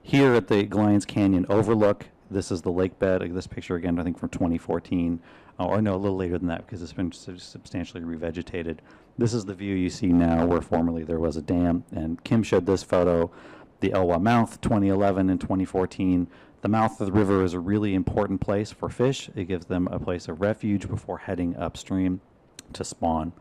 Here at the Glines Canyon overlook, this is the lake bed. This picture again, I think from 2014, or no, a little later than that because it's been substantially revegetated. This is the view you see now where formerly there was a dam, and Kim showed this photo, the Elwha mouth, 2011 and 2014. The mouth of the river is a really important place for fish. It gives them a place of refuge before heading upstream to spawn.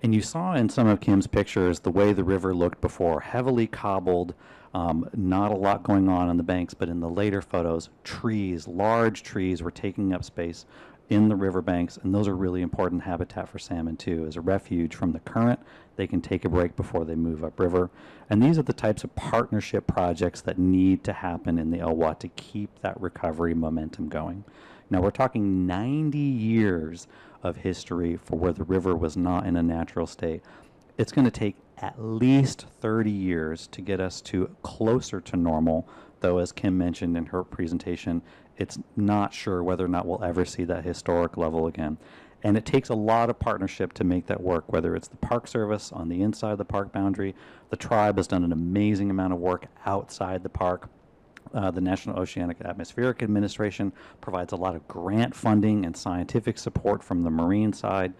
And you saw in some of Kim's pictures the way the river looked before, heavily cobbled, not a lot going on the banks, but in the later photos, trees, large trees were taking up space in the riverbanks, and those are really important habitat for salmon too. As a refuge from the current, they can take a break before they move upriver. And these are the types of partnership projects that need to happen in the Elwha to keep that recovery momentum going. Now we're talking 90 years of history for where the river was not in a natural state. It's going to take at least 30 years to get us to closer to normal, though as Kim mentioned in her presentation, it's not sure whether or not we'll ever see that historic level again. And it takes a lot of partnership to make that work, whether it's the Park Service on the inside of the park boundary. The tribe has done an amazing amount of work outside the park. The National Oceanic and Atmospheric Administration provides a lot of grant funding and scientific support from the marine side.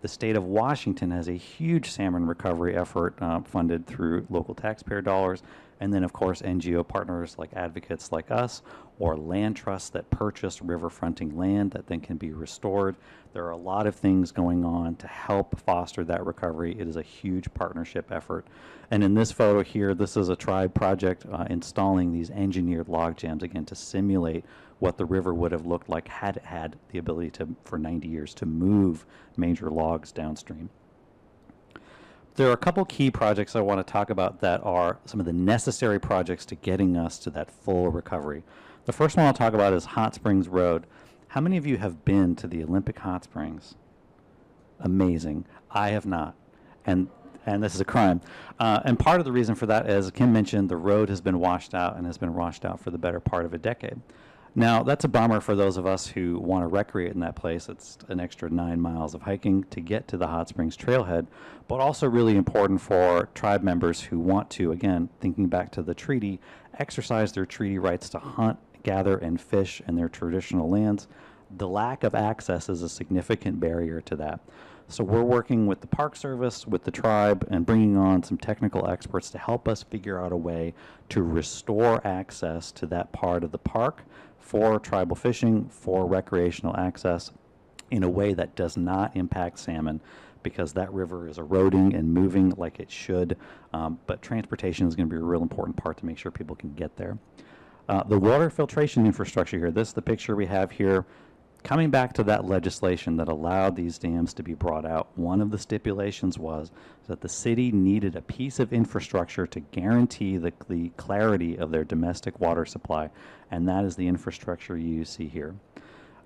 The state of Washington has a huge salmon recovery effort funded through local taxpayer dollars. And then, of course, NGO partners like advocates like us or land trusts that purchase river-fronting land that then can be restored. There are a lot of things going on to help foster that recovery. It is a huge partnership effort. And in this photo here, this is a tribe project installing these engineered log jams, again, to simulate what the river would have looked like had it had the ability to, for 90 years, to move major logs downstream. There are a couple key projects I want to talk about that are some of the necessary projects to getting us to that full recovery. The first one I'll talk about is Hot Springs Road. How many of you have been to the Olympic Hot Springs? Amazing. I have not. And this is a crime. And part of the reason for that, as Kim mentioned, the road has been washed out and has been washed out for the better part of a decade. Now, that's a bummer for those of us who want to recreate in that place. It's an extra 9 miles of hiking to get to the Hot Springs trailhead, but also really important for tribe members who want to, again, thinking back to the treaty, exercise their treaty rights to hunt, gather, and fish in their traditional lands. The lack of access is a significant barrier to that. So we're working with the Park Service, with the tribe, and bringing on some technical experts to help us figure out a way to restore access to that part of the park for tribal fishing, for recreational access, in a way that does not impact salmon, because that river is eroding and moving like it should. But transportation is going to be a real important part to make sure people can get there. The water filtration infrastructure here, this is the picture we have here. Coming back to that legislation that allowed these dams to be brought out, one of the stipulations was that the city needed a piece of infrastructure to guarantee the clarity of their domestic water supply, and that is the infrastructure you see here.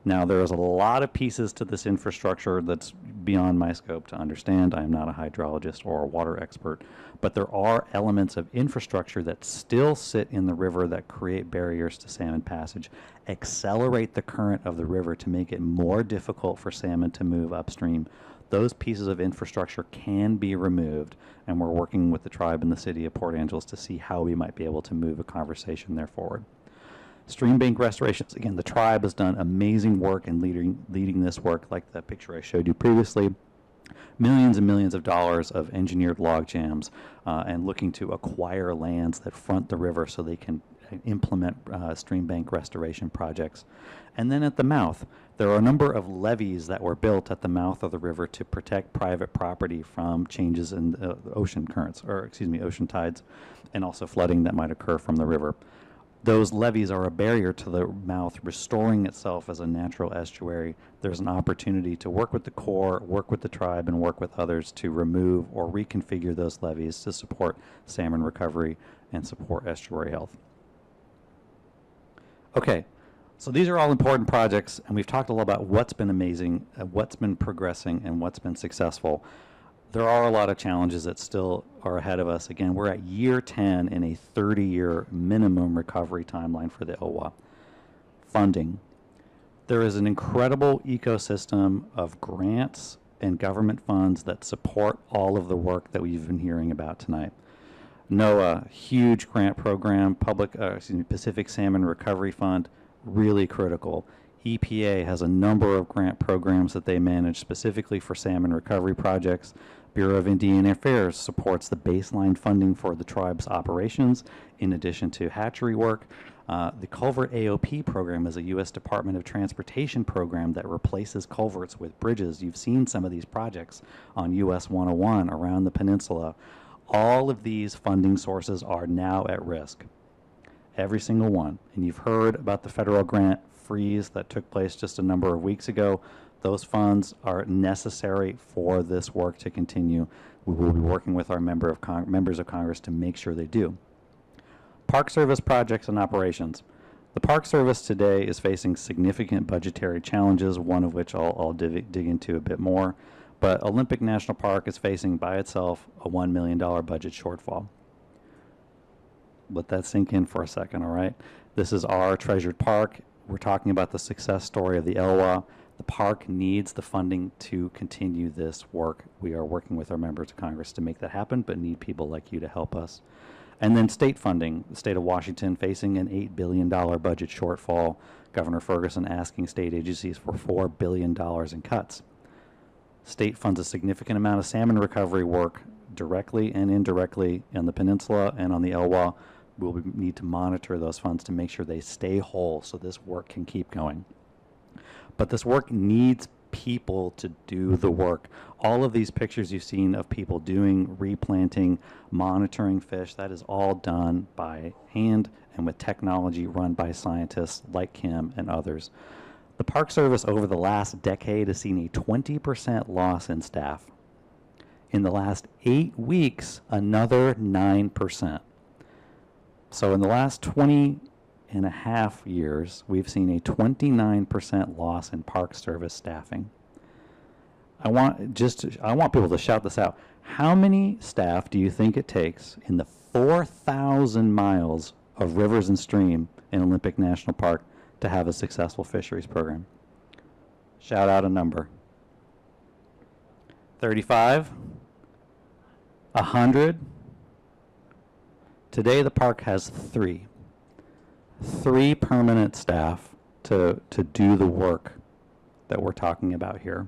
Now, there is a lot of pieces to this infrastructure that's beyond my scope to understand. I am not a hydrologist or a water expert, but there are elements of infrastructure that still sit in the river that create barriers to salmon passage, accelerate the current of the river to make it more difficult for salmon to move upstream. Those pieces of infrastructure can be removed, and we're working with the tribe and the city of Port Angeles to see how we might be able to move a conversation there forward. Stream bank restorations, again, the tribe has done amazing work in leading this work, like that picture I showed you previously. Millions and millions of dollars of engineered log jams and looking to acquire lands that front the river so they can implement stream bank restoration projects. And then at the mouth, there are a number of levees that were built at the mouth of the river to protect private property from changes in ocean currents, or excuse me, ocean tides, and also flooding that might occur from the river. those levees are a barrier to the mouth restoring itself as a natural estuary. There's an opportunity to work with the Corps, work with the tribe, and work with others to remove or reconfigure those levees to support salmon recovery and support estuary health. Okay, so these are all important projects, and we've talked a lot about what's been amazing, what's been progressing, and what's been successful. There are a lot of challenges that still are ahead of us. Again, we're at year 10 in a 30-year minimum recovery timeline for the Elwha. Funding. There is an incredible ecosystem of grants and government funds that support all of the work that we've been hearing about tonight. NOAA, huge grant program, Pacific Salmon Recovery Fund, really critical. EPA has a number of grant programs that they manage specifically for salmon recovery projects. Bureau of Indian Affairs supports the baseline funding for the tribe's operations in addition to hatchery work. The Culvert AOP program is a U.S. Department of Transportation program that replaces culverts with bridges. You've seen some of these projects on US 101 around the peninsula. All of these funding sources are now at risk, every single one. And you've heard about the federal grant freeze that took place just a number of weeks ago. Those funds are necessary for this work to continue. We will be working with our members of Congress to make sure they do. Park Service projects and operations. The Park Service today is facing significant budgetary challenges, one of which I'll dig into a bit more. But Olympic National Park is facing by itself a $1 million budget shortfall. Let that sink in for a second, all right? This is our treasured park. We're talking about the success story of the Elwha. The park needs the funding to continue this work. We are working with our members of Congress to make that happen, but need people like you to help us. And then state funding. The state of Washington facing an $8 billion budget shortfall. Governor Ferguson asking state agencies for $4 billion in cuts. State funds a significant amount of salmon recovery work directly and indirectly in the peninsula and on the Elwha. We'll need to monitor those funds to make sure they stay whole so this work can keep going. But this work needs people to do the work. All of these pictures you've seen of people doing replanting, monitoring fish, that is all done by hand and with technology run by scientists like Kim and others. The Park Service over the last decade has seen a 20% loss in staff. In the last 8 weeks, another 9%. So in the last 20 and a half years, we've seen a 29% loss in Park Service staffing. I want people to shout this out. How many staff do you think it takes in the 4,000 miles of rivers and stream in Olympic National Park to have a successful fisheries program? Shout out a number. 35? 100? Today the park has 3 permanent staff to do the work that we're talking about here.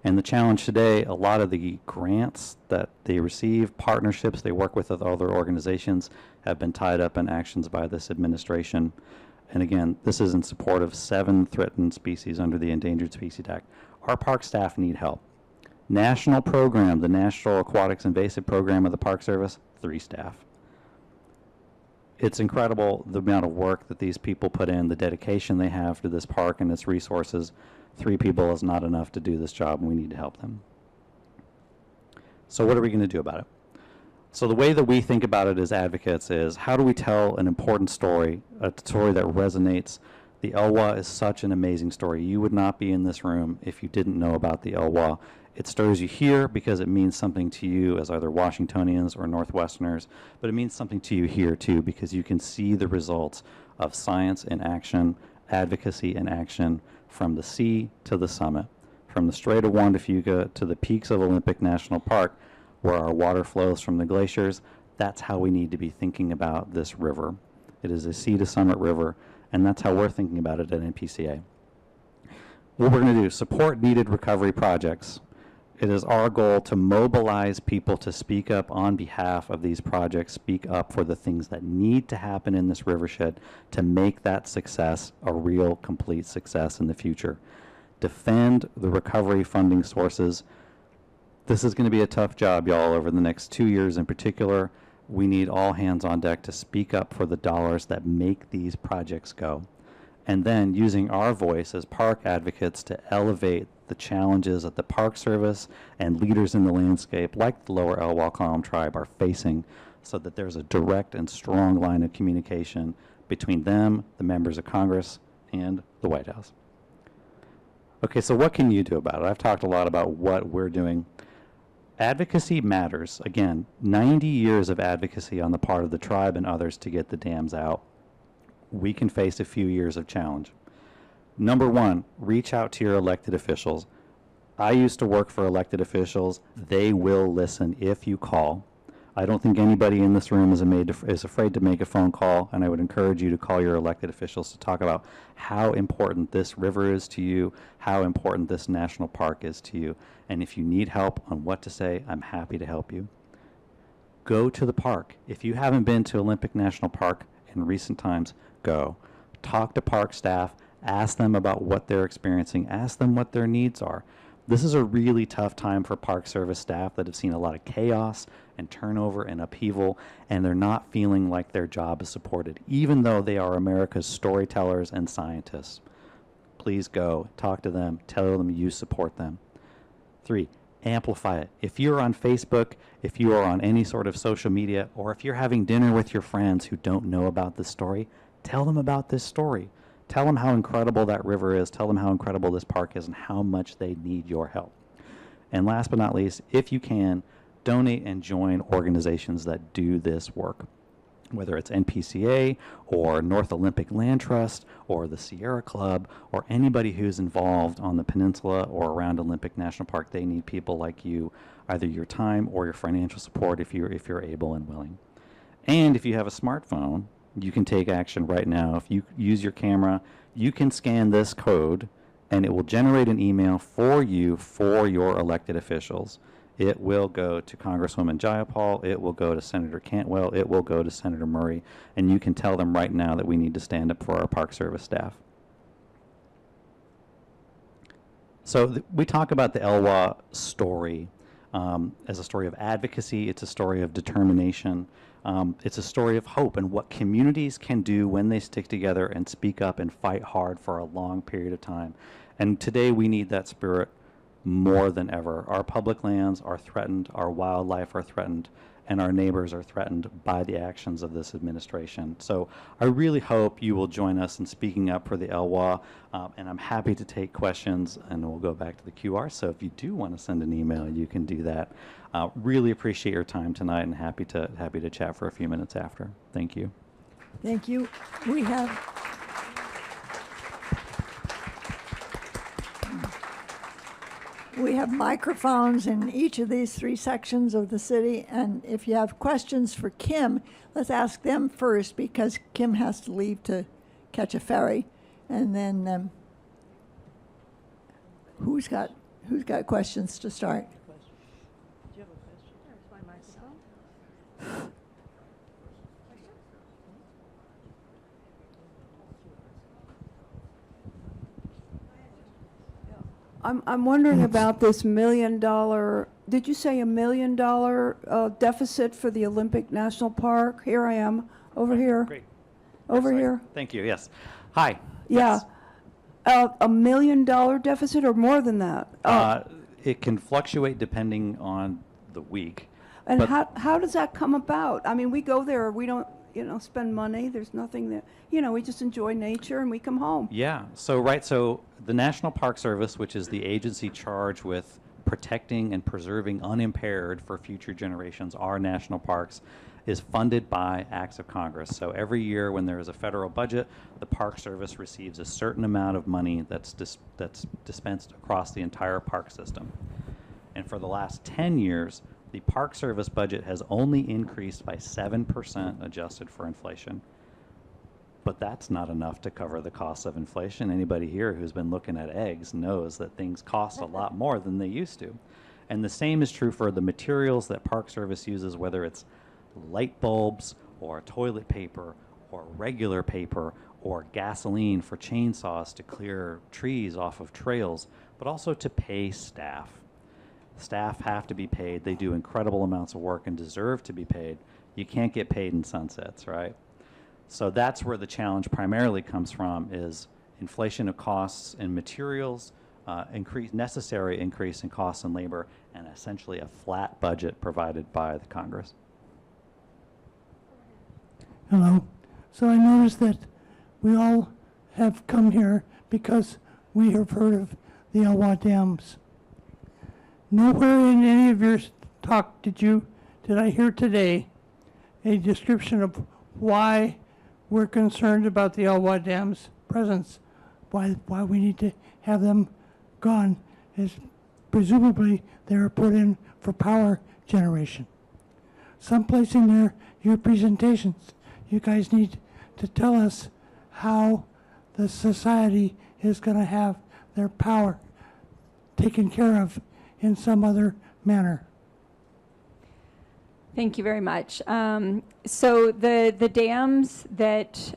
And the challenge today, a lot of the grants that they receive, partnerships they work with other organizations, have been tied up in actions by this administration. And again, this is in support of 7 threatened species under the Endangered Species Act. Our park staff need help. National program, the National Aquatics Invasive Program of the Park Service, 3 staff. It's incredible the amount of work that these people put in, the dedication they have to this park and its resources. 3 people is not enough to do this job, and we need to help them. So what are we going to do about it? So the way that we think about it as advocates is, how do we tell an important story, a story that resonates? The Elwha is such an amazing story. You would not be in this room if you didn't know about the Elwha. It stirs you here because it means something to you as either Washingtonians or Northwesterners, but it means something to you here too because you can see the results of science in action, advocacy in action, from the sea to the summit, from the Strait of Juan de Fuca to the peaks of Olympic National Park, where our water flows from the glaciers. That's how we need to be thinking about this river. It is a sea to summit river, and that's how we're thinking about it at NPCA. What we're going to do, support needed recovery projects. It is our goal to mobilize people to speak up on behalf of these projects, speak up for the things that need to happen in this rivershed to make that success a real, complete success in the future. Defend the recovery funding sources. This is going to be a tough job, y'all, over the next 2 years in particular. We need all hands on deck to speak up for the dollars that make these projects go. And then using our voice as park advocates to elevate the challenges that the Park Service and leaders in the landscape, like the lower Elwha Klallam Tribe, are facing, so that there's a direct and strong line of communication between them, the members of Congress, and the White House. Okay, so what can you do about it? I've talked a lot about what we're doing. Advocacy matters. Again, 90 years of advocacy on the part of the tribe and others to get the dams out. We can face a few years of challenge. Number one, reach out to your elected officials. I used to work for elected officials. They will listen if you call. I don't think anybody in this room is afraid to make a phone call, and I would encourage you to call your elected officials to talk about how important this river is to you, how important this national park is to you. And if you need help on what to say, I'm happy to help you. Go to the park. If you haven't been to Olympic National Park in recent times, go. Talk to park staff, ask them about what they're experiencing, ask them what their needs are. This is a really tough time for Park Service staff that have seen a lot of chaos and turnover and upheaval, and they're not feeling like their job is supported, even though they are America's storytellers and scientists. Please go, talk to them, tell them you support them. 3, amplify it. If you're on Facebook, if you are on any sort of social media, or if you're having dinner with your friends who don't know about this story, tell them about this story. Tell them how incredible that river is. Tell them how incredible this park is and how much they need your help. And last but not least, if you can, donate and join organizations that do this work, whether it's NPCA or North Olympic Land Trust or the Sierra Club or anybody who's involved on the peninsula or around Olympic National Park. They need people like you, either your time or your financial support if you're able and willing. And if you have a smartphone, you can take action right now. If you use your camera, you can scan this code and it will generate an email for you for your elected officials. It will go to Congresswoman Jayapal, it will go to Senator Cantwell, it will go to Senator Murray, and you can tell them right now that we need to stand up for our Park Service staff. So we talk about the Elwha story as a story of advocacy. It's a story of determination. It's a story of hope and what communities can do when they stick together and speak up and fight hard for a long period of time. And today we need that spirit more than ever. Our public lands are threatened, our wildlife are threatened, and our neighbors are threatened by the actions of this administration. So I really hope you will join us in speaking up for the Elwha, and I'm happy to take questions, and we'll go back to the QR. So if you do want to send an email, you can do that. Really appreciate your time tonight, and happy to chat for a few minutes after. Thank you. Thank you. We have microphones in each of these 3 sections of the city, and if you have questions for Kim, let's ask them first because Kim has to leave to catch a ferry, and then who's got questions to start? Do you have a question? There's my microphone. I'm wondering about this $1 million, did you say $1 million deficit for the Olympic National Park? Here I am, over here. Great. Over Excellent. here. Thank you. Yes. Hi. Yeah. Yes. $1 million deficit or more than that? It can fluctuate depending on the week. And but how does that come about? I mean, we go there, we don't, spend money. There's nothing that, we just enjoy nature and we come home. Yeah. So the National Park Service, which is the agency charged with protecting and preserving unimpaired for future generations our national parks, is funded by acts of Congress. So every year when there is a federal budget, the Park Service receives a certain amount of money that's dispensed across the entire park system. And for the last 10 years, the Park Service budget has only increased by 7% adjusted for inflation. But that's not enough to cover the cost of inflation. Anybody here who's been looking at eggs knows that things cost a lot more than they used to. And the same is true for the materials that Park Service uses, whether it's light bulbs or toilet paper or regular paper or gasoline for chainsaws to clear trees off of trails, but also to pay staff. Staff have to be paid. They do incredible amounts of work and deserve to be paid. You can't get paid in sunsets, right? So that's where the challenge primarily comes from, is inflation of costs and materials, necessary increase in costs and labor, and essentially a flat budget provided by the Congress. Hello. So I noticed that we all have come here because we have heard of the Elwha dams. Nowhere in any of your talk did I hear today a description of why we're concerned about the Elwha dams' presence, why we need to have them gone, as presumably they were put in for power generation. Someplace in your presentations, you guys need to tell us how the society is going to have their power taken care of in some other manner. Thank you very much. So the dams that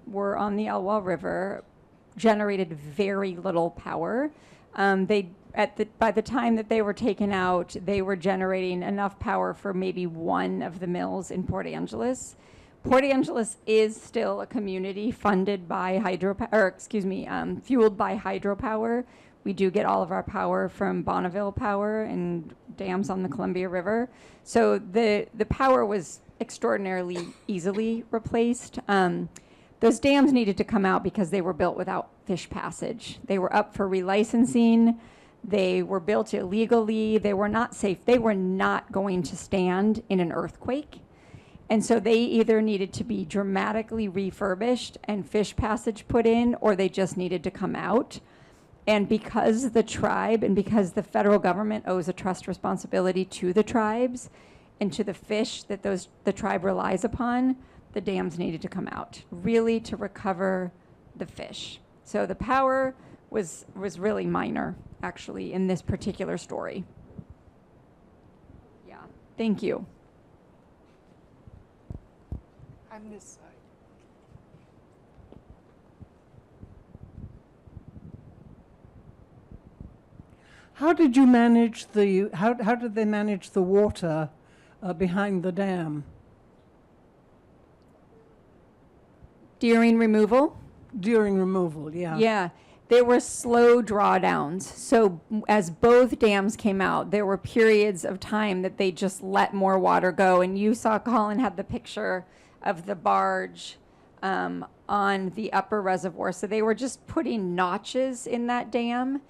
were on the Elwha River generated very little power. By the time that they were taken out, they were generating enough power for maybe one of the mills in Port Angeles. Port Angeles is still a community funded by fueled by hydropower. We do get all of our power from Bonneville Power and dams on the Columbia River. So the power was extraordinarily easily replaced. Those dams needed to come out because they were built without fish passage. They were up for relicensing. They were built illegally. They were not safe. They were not going to stand in an earthquake. And so they either needed to be dramatically refurbished and fish passage put in, or they just needed to come out. And because the tribe and because the federal government owes a trust responsibility to the tribes and to the fish that the tribe relies upon, the dams needed to come out, really to recover the fish. So the power was really minor, actually, in this particular story. Yeah, thank you. On this side. How did you manage how did they manage the water behind the dam During removal? during removal? Yeah, there were slow drawdowns. So as both dams came out, there were periods of time that they just let more water go. And you saw Colin had the picture of the barge on the upper reservoir. So they were just putting notches in that dam,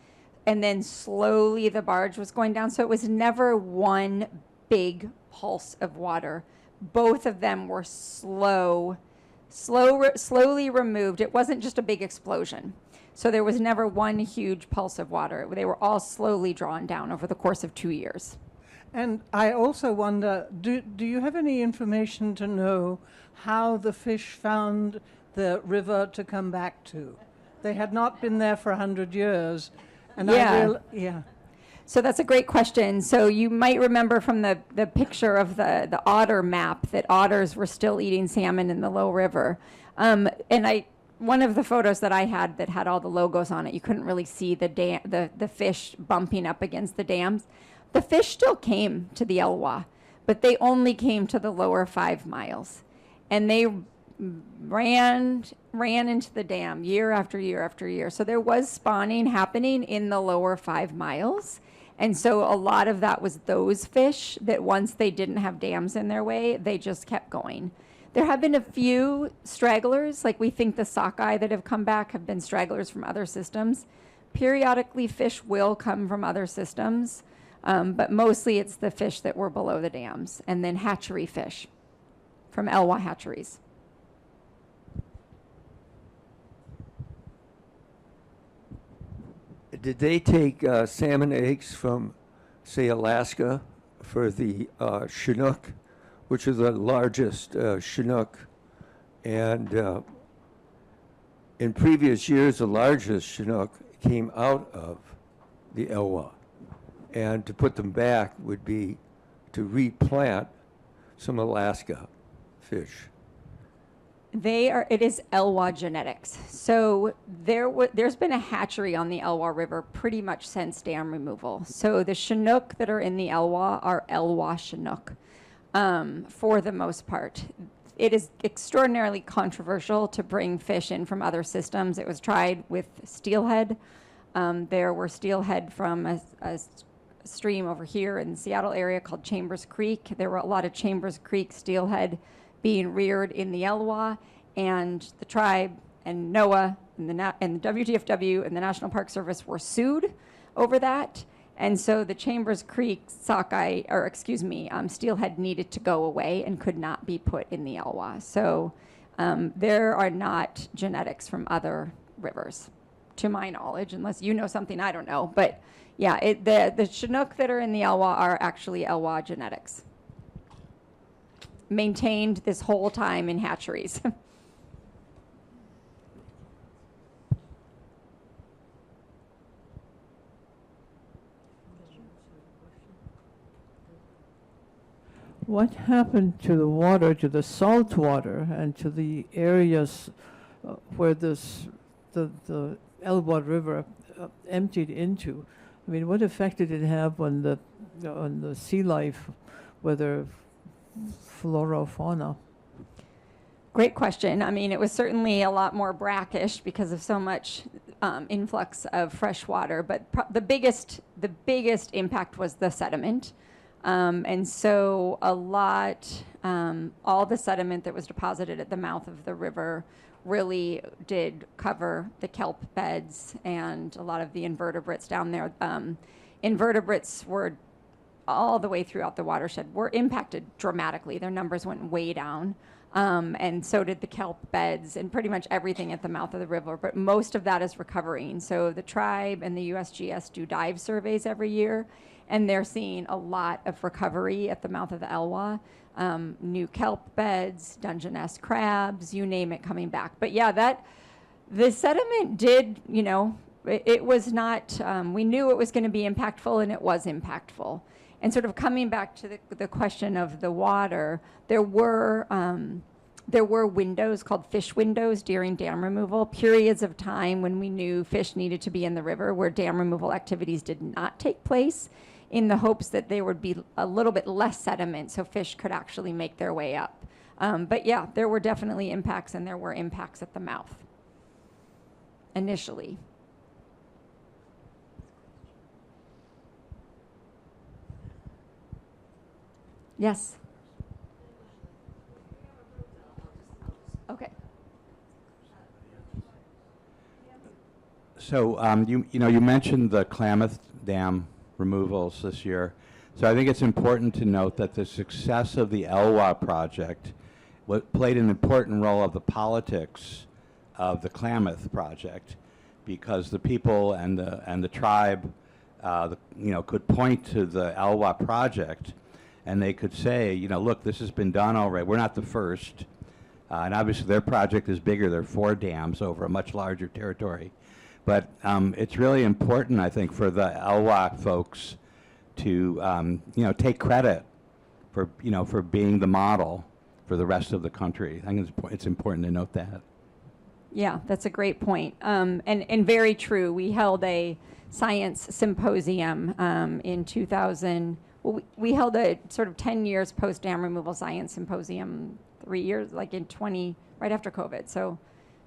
and then slowly the barge was going down. So it was never one big pulse of water. Both of them were slowly removed. It wasn't just a big explosion. So there was never one huge pulse of water. They were all slowly drawn down over the course of 2 years. And I also wonder, do you have any information to know how the fish found the river to come back to? They had not been there for 100 years. And Yeah. So that's a great question. So you might remember from the picture of the otter map that otters were still eating salmon in the low river. One of the photos that I had that had all the logos on it, you couldn't really see the fish bumping up against the dams. The fish still came to the Elwha, but they only came to the lower 5 miles. And they ran into the dam year after year after year. So there was spawning happening in the lower 5 miles. And so a lot of that was those fish that once they didn't have dams in their way, they just kept going. There have been a few stragglers, like we think the sockeye that have come back have been stragglers from other systems. Periodically, fish will come from other systems, but mostly it's the fish that were below the dams, and then hatchery fish from Elwha hatcheries. Did they take salmon eggs from, say, Alaska for the Chinook, which is the largest Chinook? And in previous years, the largest Chinook came out of the Elwha. And to put them back would be to replant some Alaska fish. It is Elwha genetics. So there's been a hatchery on the Elwha River pretty much since dam removal. So the Chinook that are in the Elwha are Elwha Chinook. for the most part. It is extraordinarily controversial to bring fish in from other systems. It was tried with steelhead. There were steelhead from a stream over here in the Seattle area called Chambers Creek. There were a lot of Chambers Creek steelhead being reared in the Elwha, and the tribe and NOAA and the WGFW and the National Park Service were sued over that. And so the Chambers Creek sockeye, steelhead needed to go away and could not be put in the Elwha. So there are not genetics from other rivers, to my knowledge, unless you know something I don't know. But yeah, the Chinook that are in the Elwha are actually Elwha genetics, maintained this whole time in hatcheries. What happened to the water, to the salt water, and to the areas where the Elwha River emptied into? I mean, what effect did it have on the sea life, whether flora or fauna? Great question. I mean, it was certainly a lot more brackish because of so much influx of fresh water, but the biggest impact was the sediment. And so all the sediment that was deposited at the mouth of the river really did cover the kelp beds and a lot of the invertebrates down there. Invertebrates were all the way throughout the watershed were impacted dramatically. Their numbers went way down. And so did the kelp beds and pretty much everything at the mouth of the river. But most of that is recovering. So the tribe and the USGS do dive surveys every year, and they're seeing a lot of recovery at the mouth of the Elwha. New kelp beds, Dungeness crabs, you name it, coming back. But yeah, the sediment did, it was not, we knew it was going to be impactful, and it was impactful. And sort of coming back to the question of the water, there were windows called fish windows during dam removal, periods of time when we knew fish needed to be in the river where dam removal activities did not take place, in the hopes that there would be a little bit less sediment so fish could actually make their way up. But yeah, there were definitely impacts, and there were impacts at the mouth initially. Yes. Okay. So you mentioned the Klamath Dam removals this year. So I think it's important to note that the success of the Elwha project played an important role of the politics of the Klamath project, because the people and the tribe could point to the Elwha project, and they could say, look, this has been done already. We're not the first. And obviously their project is bigger. There are 4 dams over a much larger territory. But it's really important, I think, for the Elwha folks to, take credit for being the model for the rest of the country. I think it's important to note that. Yeah, that's a great point. And very true. We held a science symposium in 2000. Well, we held a sort of 10 years post-dam removal science symposium 3 years, like right after COVID, so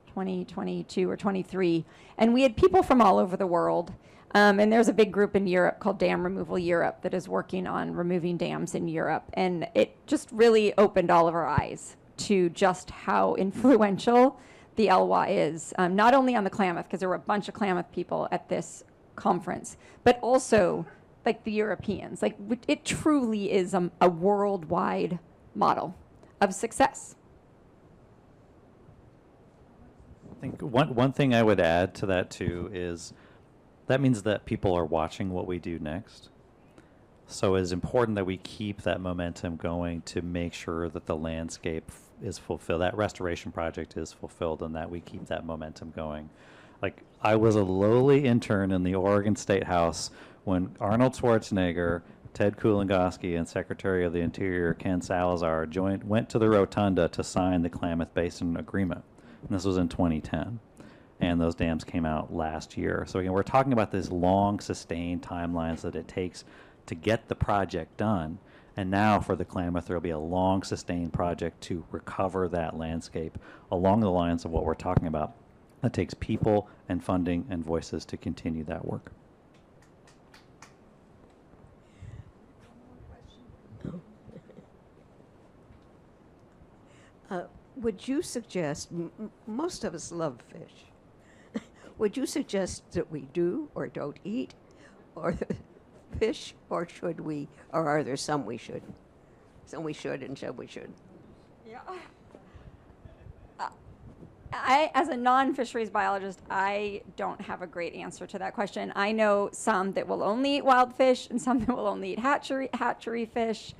2022 or 23. And we had people from all over the world. And there's a big group in Europe called Dam Removal Europe that is working on removing dams in Europe. And it just really opened all of our eyes to just how influential the Elwha is, not only on the Klamath, because there were a bunch of Klamath people at this conference, but also like the Europeans. Like, it truly is a worldwide model of success. I think one thing I would add to that too is that means that people are watching what we do next. So it's important that we keep that momentum going to make sure that the landscape is fulfilled, that restoration project is fulfilled, and that we keep that momentum going. Like, I was a lowly intern in the Oregon State House when Arnold Schwarzenegger, Ted Kulongoski, and Secretary of the Interior Ken Salazar went to the Rotunda to sign the Klamath Basin Agreement. And this was in 2010. And those dams came out last year. So again, we're talking about these long, sustained timelines that it takes to get the project done. And now for the Klamath, there will be a long sustained project to recover that landscape along the lines of what we're talking about. It takes people and funding and voices to continue that work. Would you suggest, most of us love fish, would you suggest that we do or don't eat or fish, or should we, or are there some we shouldn't? Some we should and some we shouldn't? Yeah. As a non-fisheries biologist, I don't have a great answer to that question. I know some that will only eat wild fish and some that will only eat hatchery fish.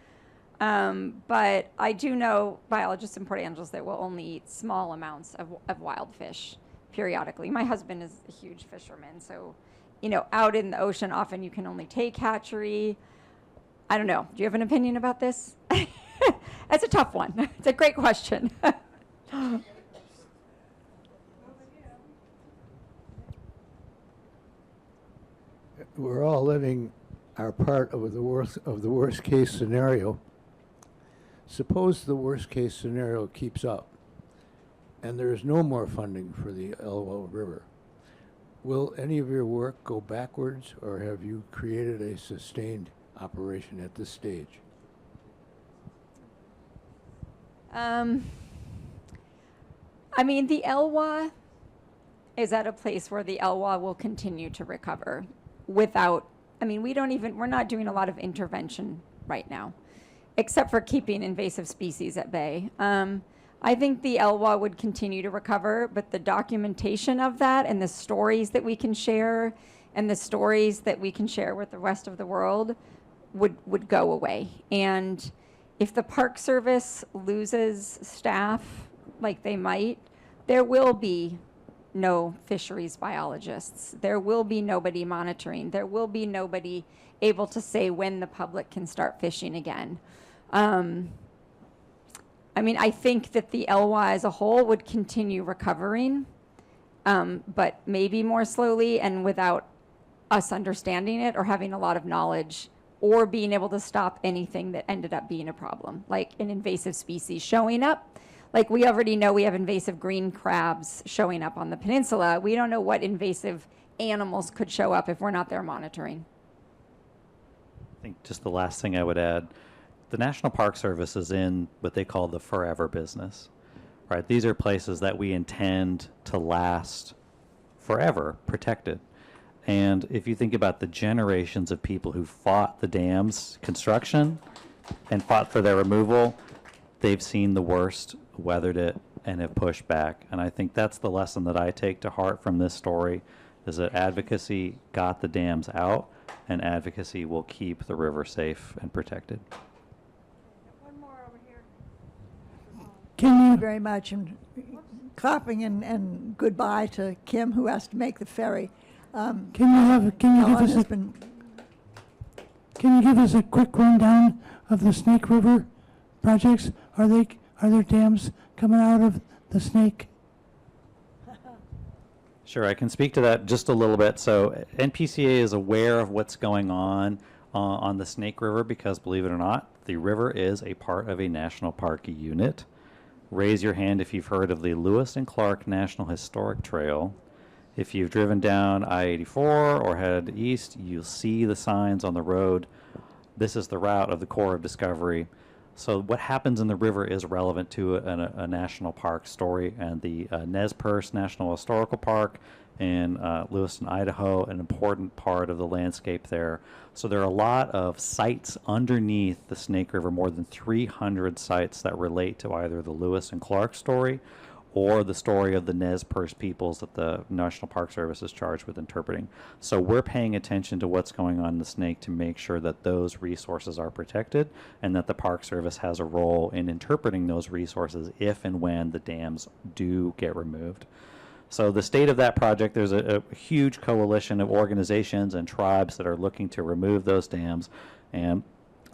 But I do know biologists in Port Angeles that will only eat small amounts of wild fish periodically. My husband is a huge fisherman, so, you know, out in the ocean, often you can only take hatchery. I don't know. Do you have an opinion about this? That's a tough one. It's a great question. We're all living our part of the worst case scenario. Suppose the worst case scenario keeps up and there is no more funding for the Elwha River. Will any of your work go backwards, or have you created a sustained operation at this stage? I mean, the Elwha is at a place where the Elwha will continue to recover without, I mean, we're not doing a lot of intervention right now, except for keeping invasive species at bay. I think the Elwha would continue to recover, but the documentation of that and the stories that we can share and the stories that we can share with the rest of the world would go away. And if the Park Service loses staff like they might, there will be no fisheries biologists. There will be nobody monitoring. There will be nobody able to say when the public can start fishing again. I mean, I think that the Elwha as a whole would continue recovering, but maybe more slowly and without us understanding it or having a lot of knowledge or being able to stop anything that ended up being a problem, like an invasive species showing up. Like, we already know we have invasive green crabs showing up on the peninsula. We don't know what invasive animals could show up if we're not there monitoring. I think just the last thing I would add, the National Park Service is in what they call the forever business, right? These are places that we intend to last forever, protected. And if you think about the generations of people who fought the dams construction and fought for their removal, they've seen the worst, weathered it, and have pushed back. And I think that's the lesson that I take to heart from this story, is that advocacy got the dams out, and advocacy will keep the river safe and protected. Thank you very much, and clapping and goodbye to Kim, who has to make the ferry. Can you give us a quick rundown of the Snake River projects? Are there dams coming out of the Snake? Sure, I can speak to that just a little bit. So NPCA is aware of what's going on the Snake River because, believe it or not, the river is a part of a national park unit. Raise your hand if you've heard of the Lewis and Clark National Historic Trail. If you've driven down I-84 or head east, you'll see the signs on the road. This is the route of the Corps of Discovery. So what happens in the river is relevant to a national park story, and the Nez Perce National Historical Park in Lewiston, Idaho, an important part of the landscape there. So there are a lot of sites underneath the Snake River, more than 300 sites that relate to either the Lewis and Clark story or the story of the Nez Perce peoples that the National Park Service is charged with interpreting. So we're paying attention to what's going on in the Snake to make sure that those resources are protected and that the Park Service has a role in interpreting those resources if and when the dams do get removed. So the state of that project, there's a huge coalition of organizations and tribes that are looking to remove those dams, and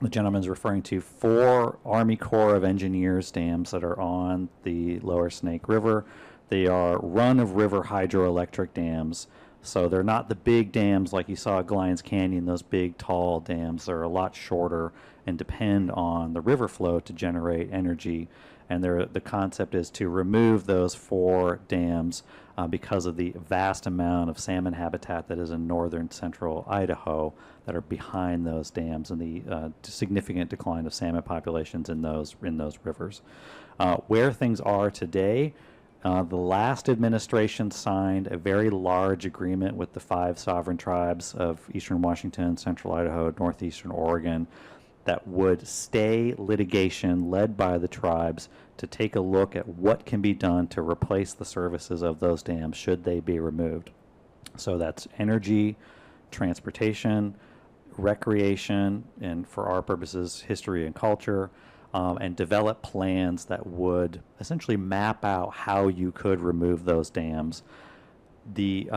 the gentleman's referring to 4 Army Corps of Engineers dams that are on the lower Snake River. They are run-of-river hydroelectric dams. So they're not the big dams like you saw at Glines Canyon, those big, tall dams. They're a lot shorter and depend on the river flow to generate energy. And the concept is to remove those 4 dams because of the vast amount of salmon habitat that is in northern central Idaho that are behind those dams, and the significant decline of salmon populations in those rivers. Where things are today, the last administration signed a very large agreement with the 5 sovereign tribes of eastern Washington, central Idaho, northeastern Oregon, that would stay litigation led by the tribes to take a look at what can be done to replace the services of those dams should they be removed. So that's energy, transportation, recreation, and for our purposes, history and culture, and develop plans that would essentially map out how you could remove those dams. The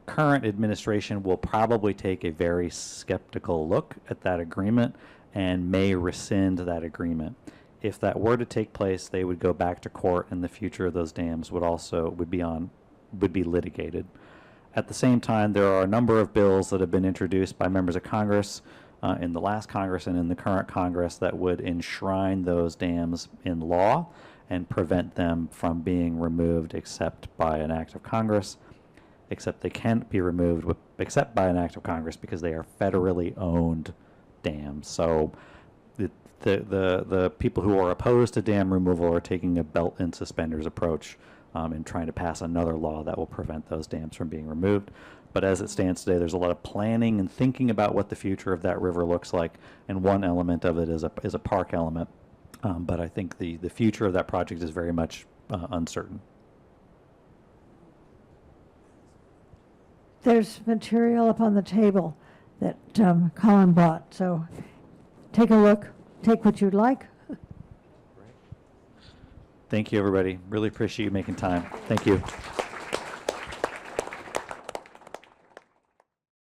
current administration will probably take a very skeptical look at that agreement and may rescind that agreement. If that were to take place, they would go back to court, and the future of those dams would be litigated. At the same time, there are a number of bills that have been introduced by members of Congress in the last Congress and in the current Congress that would enshrine those dams in law and prevent them from being removed except by an act of Congress. Except they can't be removed except by an act of Congress because they are federally owned dams. So the people who are opposed to dam removal are taking a belt and suspenders approach in trying to pass another law that will prevent those dams from being removed. But as it stands today, there's a lot of planning and thinking about what the future of that river looks like, and one element of it is a park element. But I think the future of that project is very much uncertain. There's material up on the table that Colin brought, so take a look, take what you'd like. Thank you, everybody. Really appreciate you making time. Thank you.